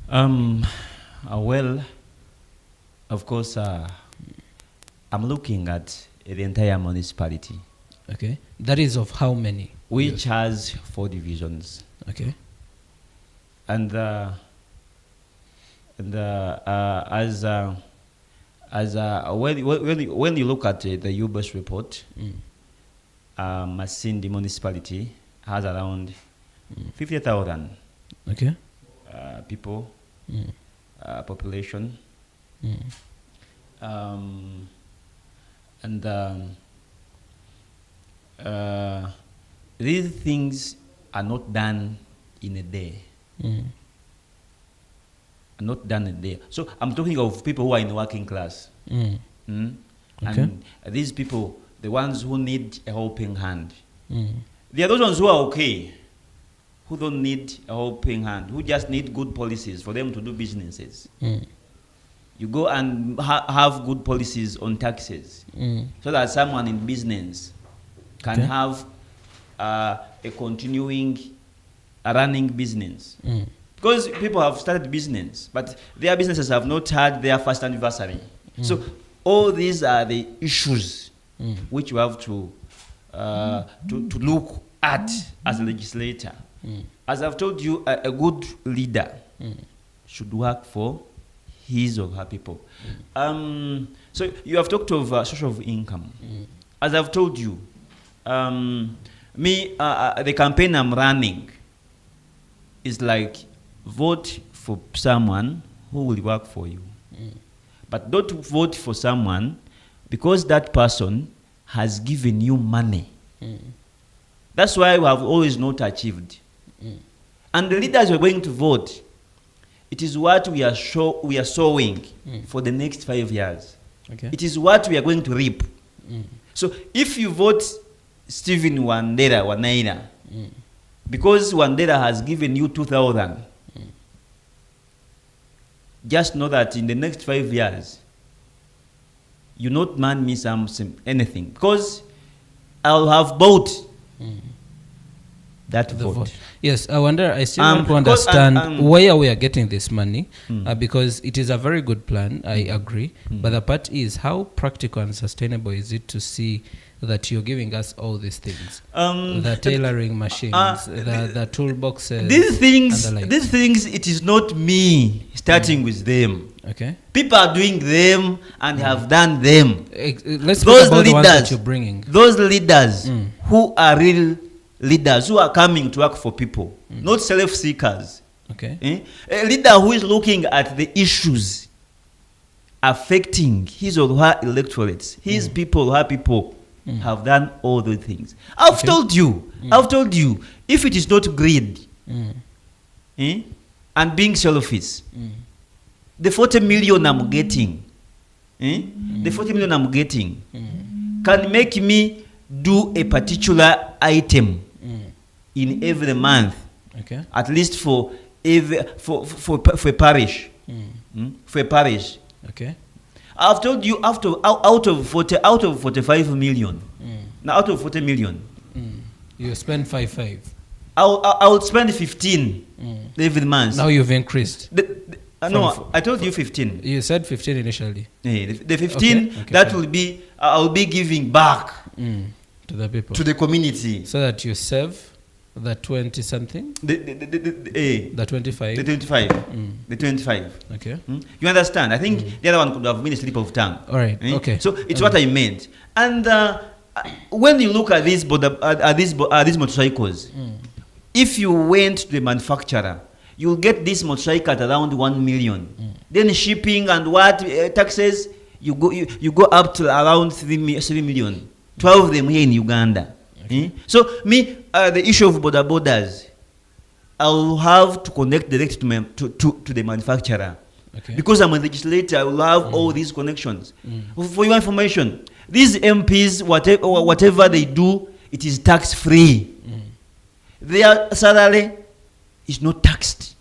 Well, of course, I'm looking at the entire municipality. Okay. That is of how many? Which has 4 divisions. Okay. And when you look at the UBS report, Masindi municipality has around 50,000 okay. People, population, and these things are not done in a day. Not done in a day. So I'm talking of people who are in the working class. Okay. And these people, the ones who need a helping hand. There are those ones who are okay, who don't need a helping hand, who just need good policies for them to do businesses. You go and have good policies on taxes so that someone in business can have a continuing, running business. Because people have started business, but their businesses have not had their first anniversary. So all these are the issues which we have to look at as a legislator. As I've told you, a good leader should work for his or her people. So you have talked of source of income. As I've told you, the campaign I'm running is like vote for someone who will work for you. But don't vote for someone because that person has given you money. That's why we have always not achieved. And the leaders we're going to vote, it is what we are sowing for the next 5 years. It is what we are going to reap. So if you vote Stephen Wandera, because Wandera has given you 2,000, just know that in the next 5 years, you not man me anything, because I'll have bought that vote. Yes, I wonder, I still want to understand where we are getting this money, because it is a very good plan, I agree, but the part is, how practical and sustainable is it to see that you're giving us all these things? The tailoring machines, the toolboxes. These things, it is not me starting with them. Okay. People are doing them and have done them. Let's talk about the ones that you're bringing. Those leaders who are real leaders, who are coming to work for people, not self-seekers. Okay. A leader who is looking at the issues affecting his or her electorates, his people, her people, have done all those things. I've told you, if it is not greed and being selfish, the 40 million I'm getting, can make me do a particular item in every month, at least for a parish. For a parish. Okay. I've told you, out of 45 million, now out of 40 million, you spend 5. I would spend 15 every month. Now you've increased. No, I told you 15. You said 15 initially. Yeah, the 15 that will be, I'll be giving back to the people, to the community, so that you save the 20 something. The 25. The 25. Okay. You understand? I think the other one could have been a slip of tongue. All right. Okay. So it's what I meant. And when you look at these motorcycles, if you went to the manufacturer, you'll get this motorcycle at around 1 million. Then shipping and taxes, you go up to around 3 million. 12 of them here in Uganda. So the issue of borders, I'll have to connect direct to the manufacturer. Because I'm a legislator, I will have all these connections. For your information, these MPs, whatever they do, it is tax-free. Their salary is not taxed.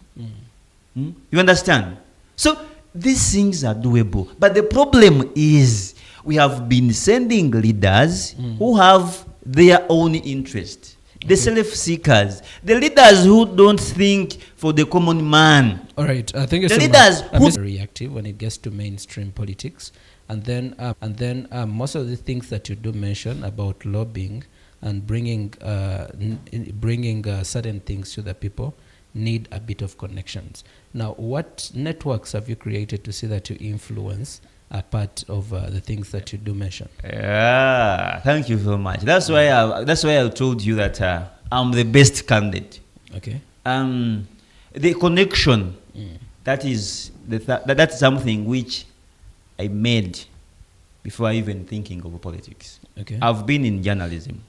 You understand? So these things are doable. But the problem is, we have been sending leaders who have their own interest. The self-seekers, the leaders who don't think for the common man. All right, I think it's the leaders who are reactive when it gets to mainstream politics, and then most of the things that you do mention about lobbying and bringing certain things to the people need a bit of connections. Now, what networks have you created to see that you influence a part of the things that you do mention? Yeah, thank you so much. That's why I told you that I'm the best candidate. Okay. The connection, that's something which I made before even thinking of politics. Okay. I've been in journalism.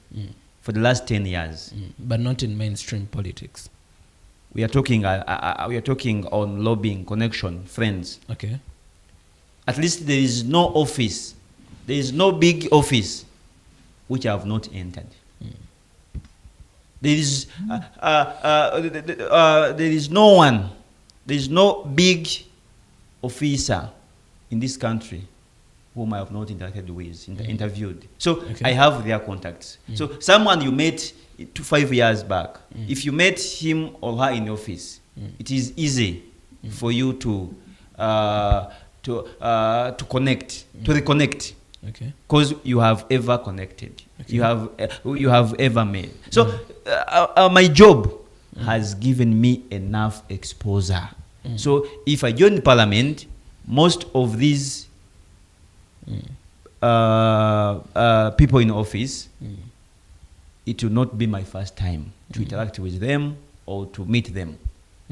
for the last 10 years. But not in mainstream politics. We are talking on lobbying, connection, friends. Okay. At least there is no office, there is no big office which I have not entered. There is no one, there is no big officer in this country whom I have not interacted with, interviewed. So Okay. I have their contacts. So someone you met 5 years back, if you met him or her in office, it is easy for you to connect, to reconnect, Okay. because you have ever connected, Okay. you have ever met. So my job has given me enough exposure. So if I join parliament, most of these people in office, it will not be my first time to interact with them or to meet them.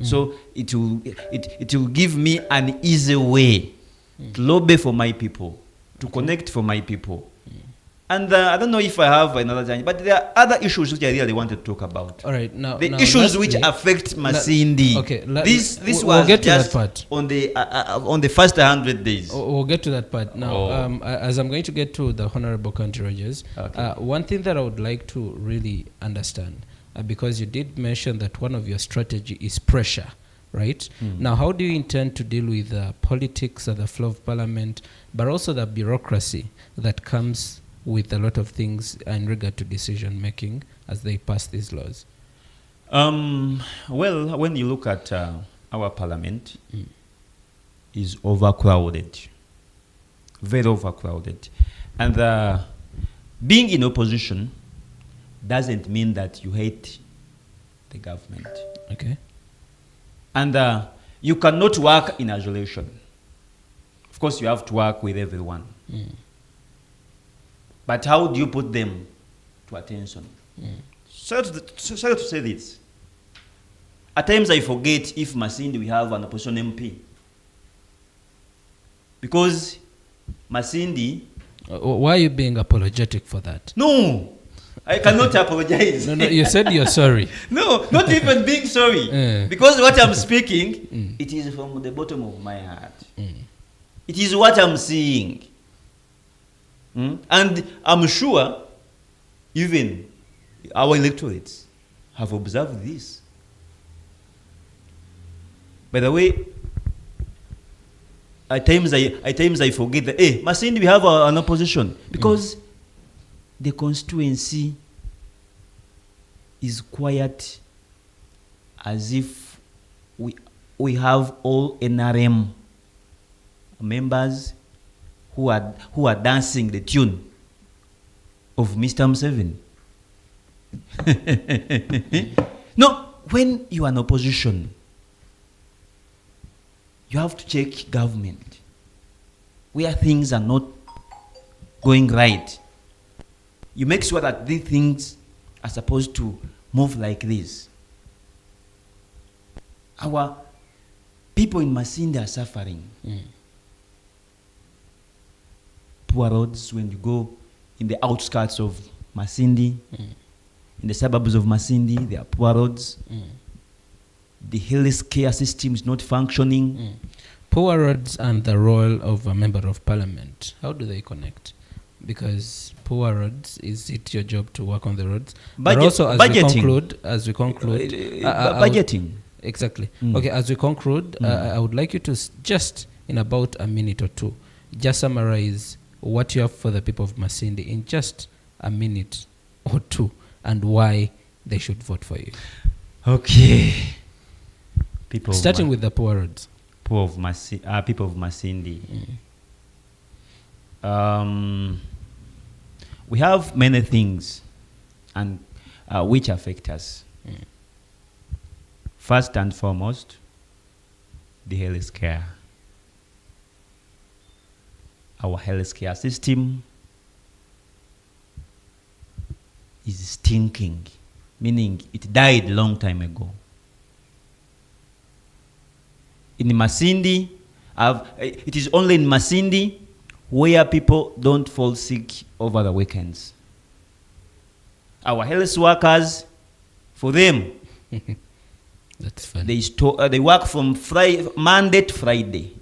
So it will give me an easy way to lobby for my people, to connect for my people. And I don't know if I have another time, but there are other issues which I really want to talk about. All right. Now, The issues which lastly- affect Masindi. Okay, This we'll was get to that just part. on the first 100 days. We'll get to that part now. Oh. As I'm going to get to the Honorable Kanti Rogers, Okay. one thing that I would like to really understand, because you did mention that one of your strategy is pressure, right? Now, how do you intend to deal with the politics of the flow of parliament, but also the bureaucracy that comes with a lot of things in regard to decision making as they pass these laws? Well, when you look at our parliament, is overcrowded, very overcrowded, and being in opposition doesn't mean that you hate the government. Okay. And you cannot work in isolation. Of course, you have to work with everyone. But how do you put them to attention? Sorry to say this. At times I forget if Masindi we have an opposition MP. Because Masindi... Why are you being apologetic for that? No! I cannot apologize. No, you said you're sorry. No, not even being sorry. Because what I'm speaking, it is from the bottom of my heart. It is what I'm seeing. And I'm sure even our electorates have observed this. By the way, at times I forget that, hey, Masindi, we have an opposition. Because the constituency is quiet, as if we have all NRM members who are dancing the tune of Mr. Museveni. No, when you are in opposition, you have to check government where things are not going right. You make sure that these things are supposed to move like this. Our people in Masindi are suffering. Poor roads when you go in the outskirts of Masindi, in the suburbs of Masindi, there are poor roads. The health care system is not functioning. Poor roads and the role of a member of parliament, how do they connect? Because poor roads, is it your job to work on the roads? But also, as we conclude, budgeting. Exactly. Okay, as we conclude, I would like you to just in about a minute or two, just summarize what you have for the people of Masindi in just a minute or two, and why they should vote for you. Okay. People starting with the poor roads. People of Masindi. We have many things and which affect us. First and foremost, the health care. Our health care system is stinking, meaning it died a long time ago. In Masindi, it is only in Masindi where people don't fall sick over the weekends. Our health workers, for them, That's funny. they work from Monday to Friday.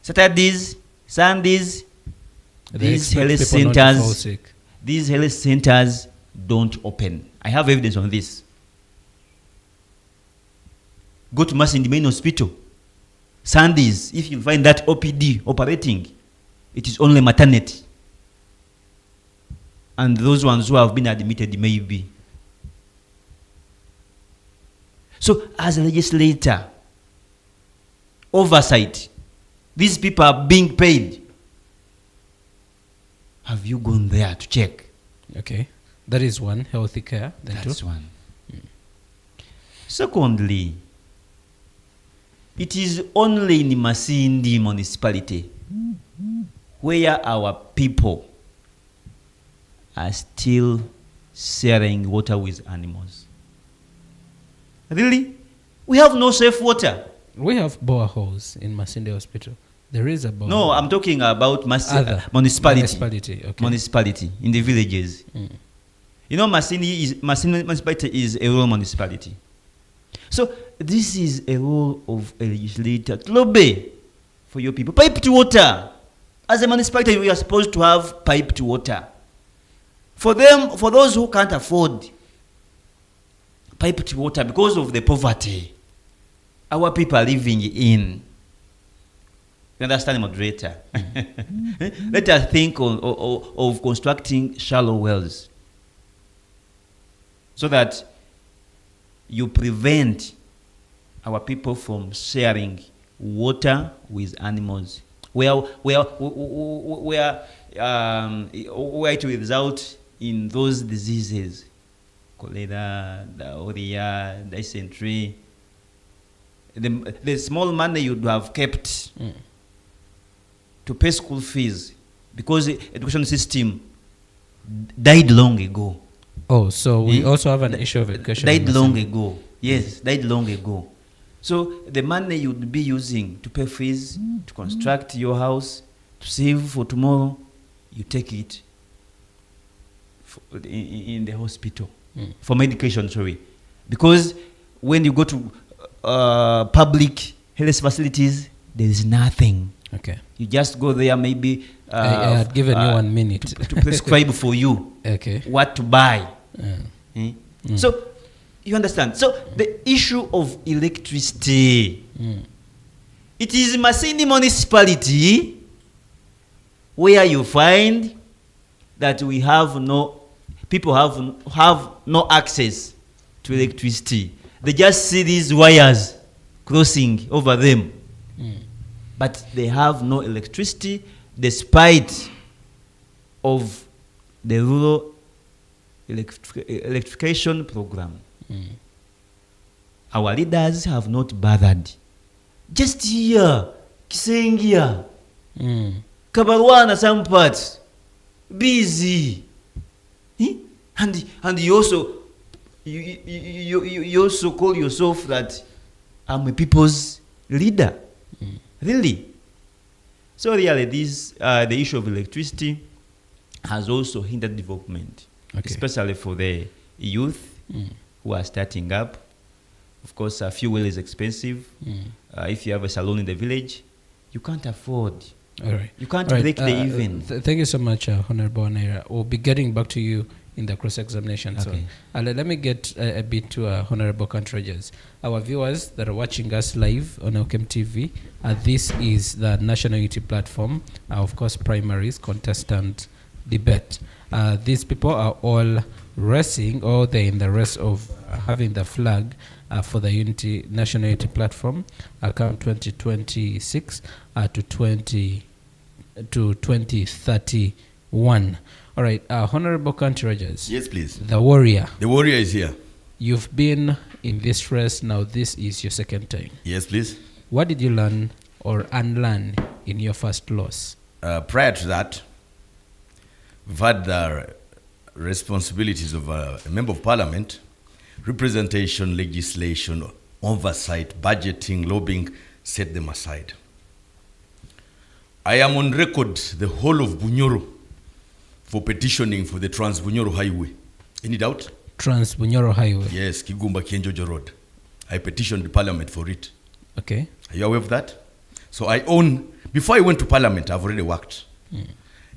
Saturdays, Sundays, They these expect health people not to fall centers, sick. these health centers don't open. I have evidence on this. Go to Masindi main hospital. Sundays, if you find that OPD operating, it is only maternity. And those ones who have been admitted maybe. So as a legislator, oversight, these people are being paid. Have you gone there to check? Okay. That is one, healthy care. Then That's two. one. Secondly, it is only in Masindi municipality where our people are still sharing water with animals. Really? We have no safe water. We have boreholes in Masindi Hospital. There is a borehole. No, I'm talking about Other. municipality. Municipality, okay. Municipality in the villages. You know, Masindi municipality is a rural municipality. So this is a role of a legislator to lobby for your people. Piped water. As a municipality, we are supposed to have piped water. For them, for those who can't afford piped water because of the poverty our people are living in. You understand, moderator? Let us think of constructing shallow wells so that you prevent our people from sharing water with animals, where it will result in those diseases, cholera, diarrhea, dysentery. The small money you'd have kept to pay school fees, because the education system died long ago. Oh, so we also have an issue of education. in Died long Masindi. ago. Yes, died long ago. So the money you'd be using to pay fees, to construct your house, to save for tomorrow, you take it in the hospital for medication, sorry. Because when you go to public health facilities, there is nothing. Okay. You just go there, maybe I had given you 1 minute. to prescribe for you Okay. what to buy. Yeah. So you understand. So the issue of electricity, it is Masindi municipality where you find that we have no people have no access to electricity. They just see these wires crossing over them, but they have no electricity despite of the rural electrification program. Our leaders have not bothered. Just here, Kisengia, Kabarwana, some parts, busy. And you also you also call yourself that I'm a people's leader. Really? So really, this the issue of electricity has also hindered development, especially for the youth who are starting up. Of course, fuel is expensive. If you have a salon in the village, you can't afford. All right. You can't All right. break the even. Thank you so much, Honorable Wandera. We'll be getting back to you in the cross-examination. Okay. So let me get a bit to Honorable Kanti Rogers. Our viewers that are watching us live on Okem TV, this is the National Unity Platform, of course, primaries, contestant debate. These people are all racing, or they're in the race of having the flag for the National Unity Platform, account 2026 to 2031. All right, Honorable Kanti Rogers. Yes, please. The warrior. The warrior is here. You've been in this race now. This is your second time. Yes, please. What did you learn or unlearn in your first loss? Prior to that, we've had the responsibilities of a member of parliament, representation, legislation, oversight, budgeting, lobbying, set them aside. I am on record the whole of Bunyoro for petitioning for the Trans-Bunyoro Highway. Any doubt? Trans Bunyoro Highway. Yes, Kigumba Kienjojo Road. I petitioned the parliament for it. Okay. Are you aware of that? So I own, before I went to parliament, I've already worked.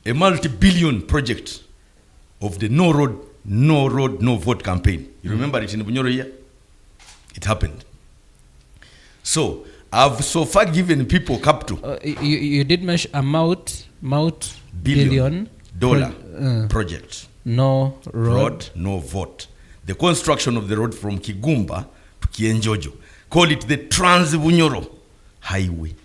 A multi-billion project of the no road, no vote campaign. You remember it in Bunyoro here? It happened. So I've so far given people capital. You did mention amount billion dollar project. No road. No vote. The construction of the road from Kigumba to Kienjojo. Call it the Trans Bunyoro Highway.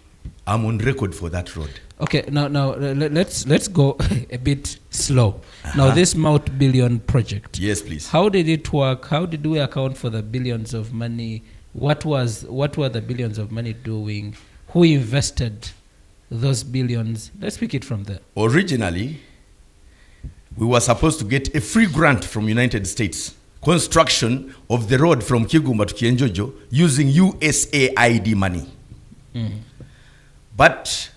I'm on record for that road. Okay, now let's go a bit slow. Now this multi-billion project. Yes, please. How did it work? How did we account for the billions of money? What were the billions of money doing? Who invested those billions? Let's pick it from there. Originally, we were supposed to get a free grant from United States. Construction of the road from Kigumba to Kienjojo using USAID money. But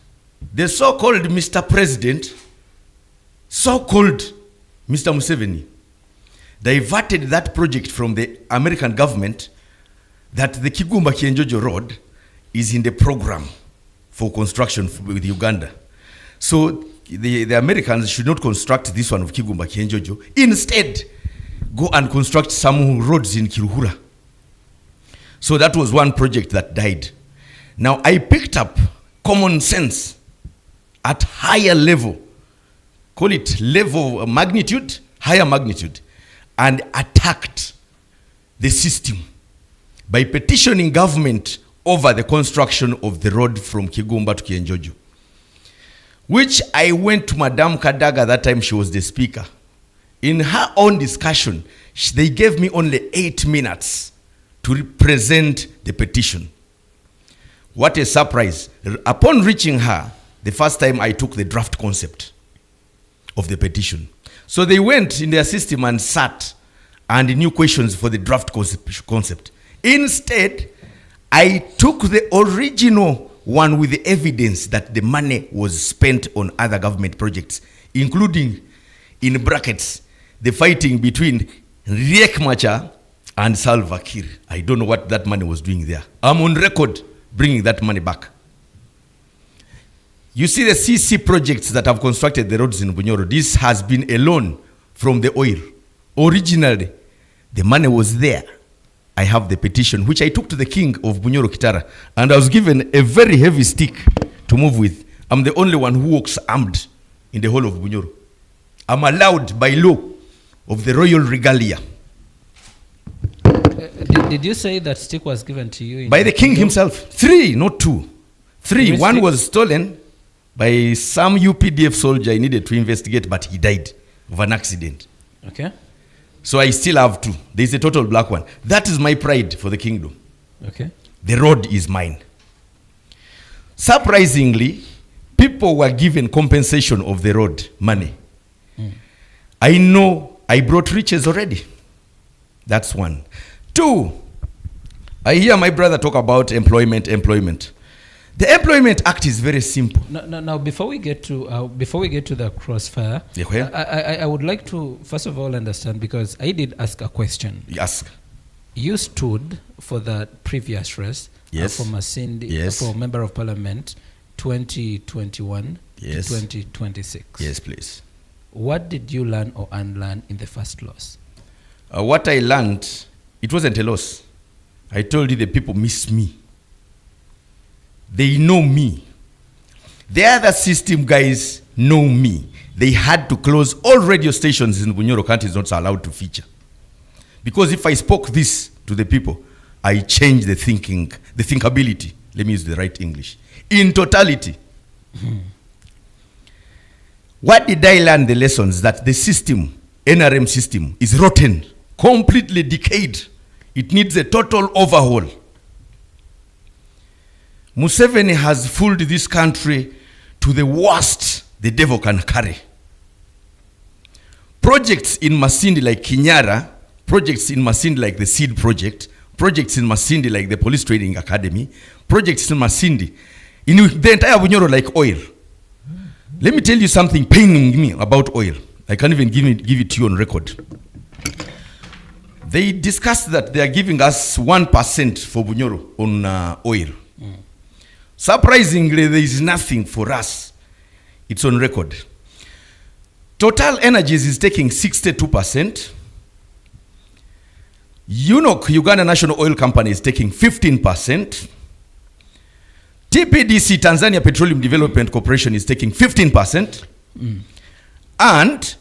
the so-called Mr. President, so-called Mr. Museveni, diverted that project from the American government that the Kigumba Kienjojo Road is in the program for construction with Uganda. So the Americans should not construct this one of Kigumba Kienjojo. Instead, go and construct some roads in Kiruhura. So that was one project that died. Now I picked up common sense at higher level, call it level of magnitude, higher magnitude, and attacked the system by petitioning government over the construction of the road from Kigumba to Kienjojo, which I went to Madame Kadaga, that time she was the speaker. In her own discussion, they gave me only 8 minutes to represent the petition. What a surprise. Upon reaching her, the first time I took the draft concept of the petition. So they went in their system and sat and knew questions for the draft concept. Instead, I took the original one with the evidence that the money was spent on other government projects, including, in brackets, the fighting between Riek Machar and Salva Kiir. I don't know what that money was doing there. I'm on record bringing that money back. You see the CC projects that have constructed the roads in Bunyoro. This has been a loan from the oil. Originally, the money was there. I have the petition, which I took to the king of Bunyoro Kitara, and I was given a very heavy stick to move with. I'm the only one who walks armed in the whole of Bunyoro. I'm allowed by law of the royal regalia. Did you say that stick was given to you? By the king himself. 3, not 2. 3. One was stolen by some UPDF soldier I needed to investigate, but he died of an accident. Okay. So I still have 2. There's a total black one. That is my pride for the kingdom. Okay. The road is mine. Surprisingly, people were given compensation of the road money. I know I brought riches already. That's 1. 2, I hear my brother talk about employment. The Employment Act is very simple. Now, before we get to the crossfire, I would like to first of all understand, because I did ask a question. Ask. You stood for the previous race. Yes. For Masindi. Yes. For Member of Parliament, 2021 yes. to 2026. Yes, please. What did you learn or unlearn in the first loss? What I learned, it wasn't a loss. I told you the people miss me. They know me. The other system guys know me. They had to close all radio stations in Bunyoro County, is not allowed to feature. Because if I spoke this to the people, I changed the thinkability. Let me use the right English. In totality. What did I learn? The lessons that the system, NRM system, is rotten, completely decayed. It needs a total overhaul. Museveni has fooled this country to the worst the devil can carry. Projects in Masindi like Kinyara, projects in Masindi like the Seed Project, projects in Masindi like the Police Training Academy, projects in Masindi, in the entire Bunyoro like oil. Let me tell you something paining me about oil. I can't even give it to you on record. They discussed that they are giving us 1% for Bunyoro on oil. Surprisingly, there is nothing for us. It's on record. Total Energies is taking 62%. UNOC, Uganda National Oil Company, is taking 15%. TPDC, Tanzania Petroleum Development Corporation, is taking 15%. And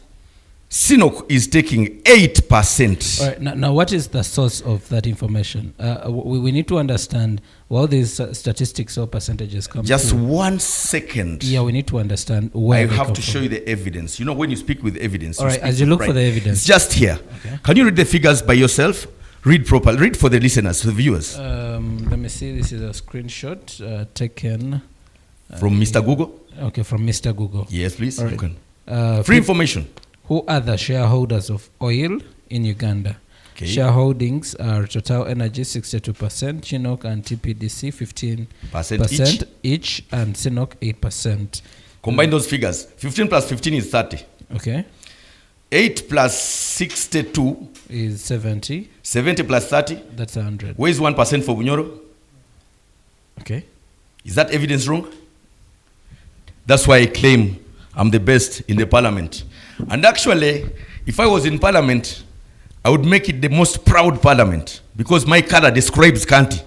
SINOC is taking 8%. All right, now what is the source of that information? We need to understand where these statistics or percentages come Just from. 1 second. Yeah, we need to understand where I they have come to show from. you the evidence. You know, when you speak with evidence, All you right, speak as you with look pride. for the evidence. It's just here. Okay. Can you read the figures by yourself? Read properly. Read for the listeners, the viewers. Let me see. This is a screenshot taken From Mr. Google? Okay, from Mr. Google. Yes, please. All You right. can. Free information. Who are the shareholders of oil in Uganda? Okay. Shareholdings are Total Energy 62%, Chinook and TPDC 15% each, and Sinok 8%. Combine those figures. 15 plus 15 is 30. Okay, 8 plus 62, is 70. 70 plus 30. That's 100. Where is 1% for Bunyoro? Okay. Is that evidence wrong? That's why I claim I'm the best in the parliament. And actually, if I was in parliament, I would make it the most proud parliament, because my color describes Kanti.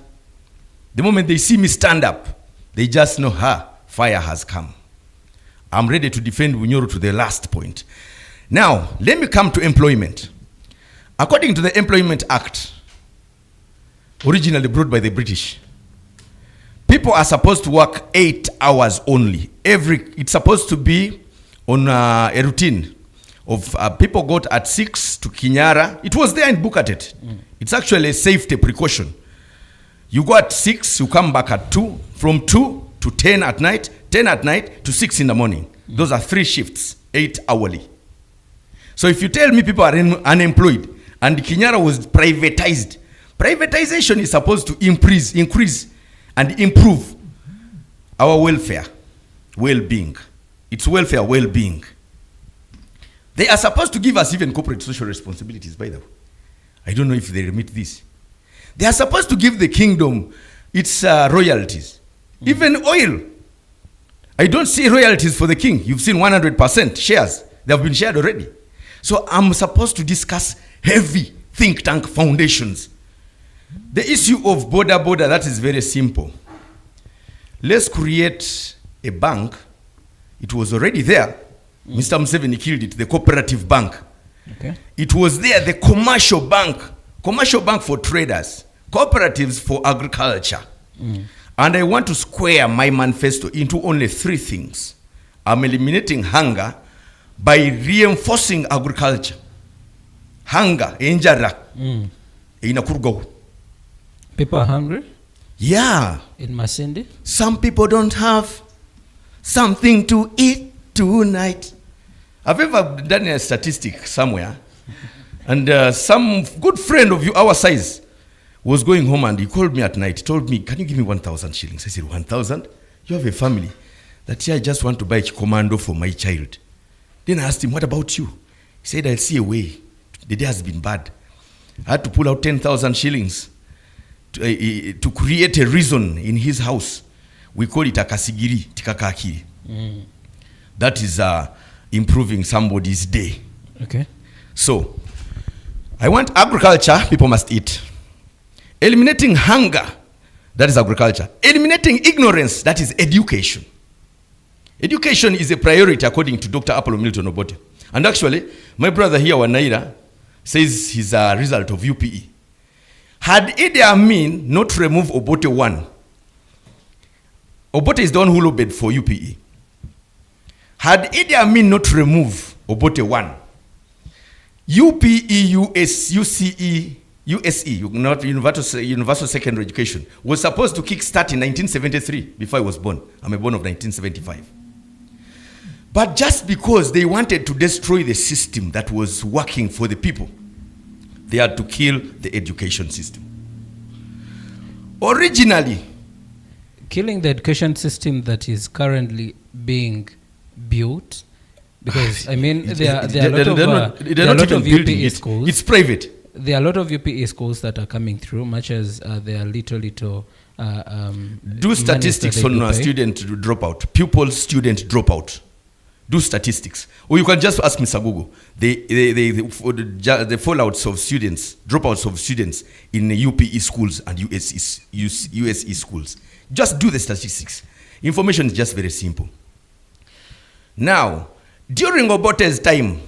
The moment they see me stand up, they just know, fire has come. I'm ready to defend Bunyoro to the last point. Now, let me come to employment. According to the Employment Act, originally brought by the British, people are supposed to work 8 hours only. It's supposed to be on a routine of people got at 6 to Kinyara. It was there in Bukatet. It's actually a safety precaution. You go at 6, you come back at 2, from 2 to 10 at night, 10 at night to 6 in the morning. Those are 3 shifts, 8 hourly. So if you tell me people are unemployed and Kinyara was privatized, privatization is supposed to increase and improve our welfare, well-being. It's welfare, well-being. They are supposed to give us even corporate social responsibilities, by the way. I don't know if they remit this. They are supposed to give the kingdom its royalties. Even oil. I don't see royalties for the king. You've seen 100% shares. They have been shared already. So I'm supposed to discuss heavy think tank foundations. The issue of border, that is very simple. Let's create a bank. It was already there. Mr. Museveni killed it, the cooperative bank. Okay. It was there, the commercial bank for traders, cooperatives for agriculture. And I want to square my manifesto into only 3 things. I'm eliminating hunger by reinforcing agriculture. Hunger, injara, inakurgo. People are hungry Yeah. in Masindi. Some people don't have something to eat tonight. I've ever done a statistic somewhere, and some good friend of you, our size, was going home and he called me at night. He told me, can you give me 1,000 shillings? I said, 1,000? You have a family. That year I just want to buy a commando for my child. Then I asked him, what about you? He said, I'll see a way. The day has been bad. I had to pull out 10,000 shillings to create a reason in his house. We call it a kasigiri, tikakakiri. That is improving somebody's day. Okay. So, I want agriculture, people must eat. Eliminating hunger, that is agriculture. Eliminating ignorance, that is education. Education is a priority according to Dr. Apollo Milton Obote. And actually, my brother here, Wandera, says he's a result of UPE. Had Idi Amin not removed Obote 1, Obote is the one who lobbied for UPE. Had Idi Amin not remove Obote 1, UPE, UCE, USE, not Universal Secondary Education, was supposed to kickstart in 1973, before I was born. I'm born of 1975. But just because they wanted to destroy the system that was working for the people, they had to kill the education system. Originally, Killing the education system that is currently being built, because I mean there are a lot of UPE schools. It's private. there are a lot of UPE schools that are coming through, much as there are little do statistics on student dropout, pupil student dropout. Do statistics, or you can just ask Mr. Google the fallouts of students, dropouts of students in the UPE schools and USE schools. Just do the statistics. Information is just very simple. Now, during Obote's time,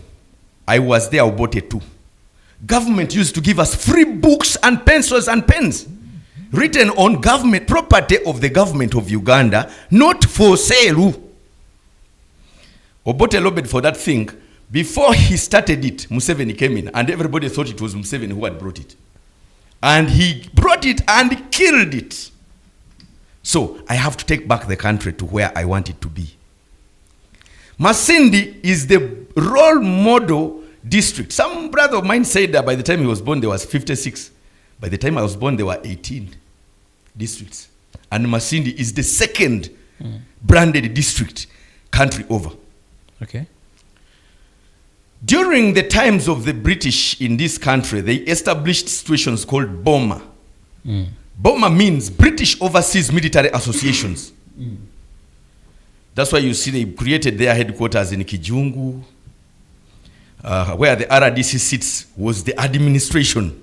I was there, Obote too. Government used to give us free books and pencils and pens written on government property of the government of Uganda, not for sale. Obote lobbied for that thing. Before he started it, Museveni came in, and everybody thought it was Museveni who had brought it. And he brought it and killed it. So I have to take back the country to where I want it to be. Masindi is the role model district. Some brother of mine said that by the time he was born, there was 56. By the time I was born, there were 18 districts. And Masindi is the second branded district country over. Okay. During the times of the British in this country, they established situations called BOMA. BOMA means British Overseas Military Associations. That's why you see they created their headquarters in Kijungu. Where the RDC sits was the administration.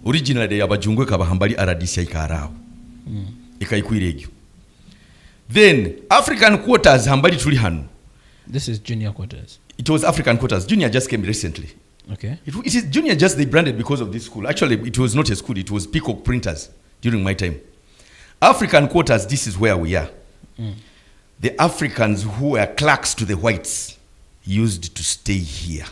Originally, abajungwe kabahambali RDC ikarao. Ikaikwiregi. Then African quarters hambali tuli hanu. This is junior quarters. It was African quarters. Junior just came recently. Okay. It is junior just they branded because of this school. Actually, it was not a school. It was Peacock Printers during my time. African quarters, this is where we are. The Africans who were clerks to the whites used to stay here.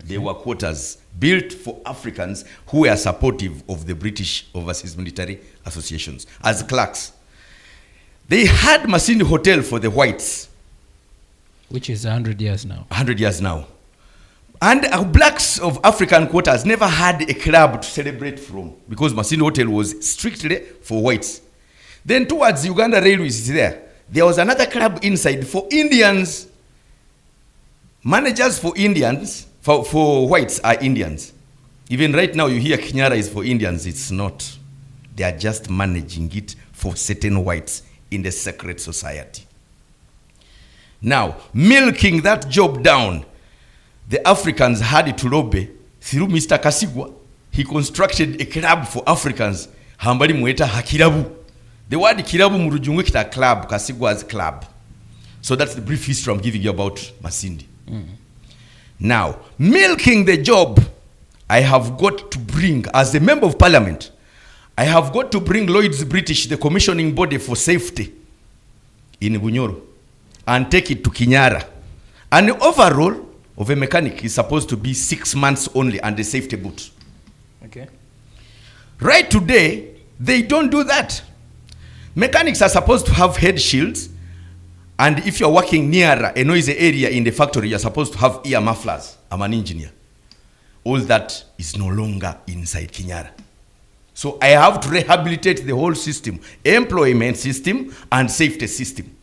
They were quarters built for Africans who were supportive of the British Overseas Military Associations as clerks. They had Masindi Hotel for the whites. Which is 100 years now. 100 years now. And blacks of African quarters never had a club to celebrate from because Masindi Hotel was strictly for whites. Then towards Uganda Railways there was another club inside for Indians. Managers for Indians, for whites are Indians. Even right now you hear Kinyara is for Indians. It's not. They are just managing it for certain whites in the secret society. Now, milking that job down, the Africans had to lobby through Mr. Kasigwa. He constructed a club for Africans. Hambali mueta hakirabu. The word kirabu murujungwe kita club, Kasigwa's club. So that's the brief history I'm giving you about Masindi. Now, milking the job, I have got to bring, as a member of parliament, I have got to bring Lloyd's British, the commissioning body for safety in Bunyoro, and take it to Kinyara. And the overall of a mechanic is supposed to be 6 months only and a safety boot. Okay. Right today, they don't do that. Mechanics are supposed to have head shields, and if you're working near a noisy area in the factory, you're supposed to have ear mufflers. I'm an engineer. All that is no longer inside Kinyara. So I have to rehabilitate the whole system, employment system and safety system.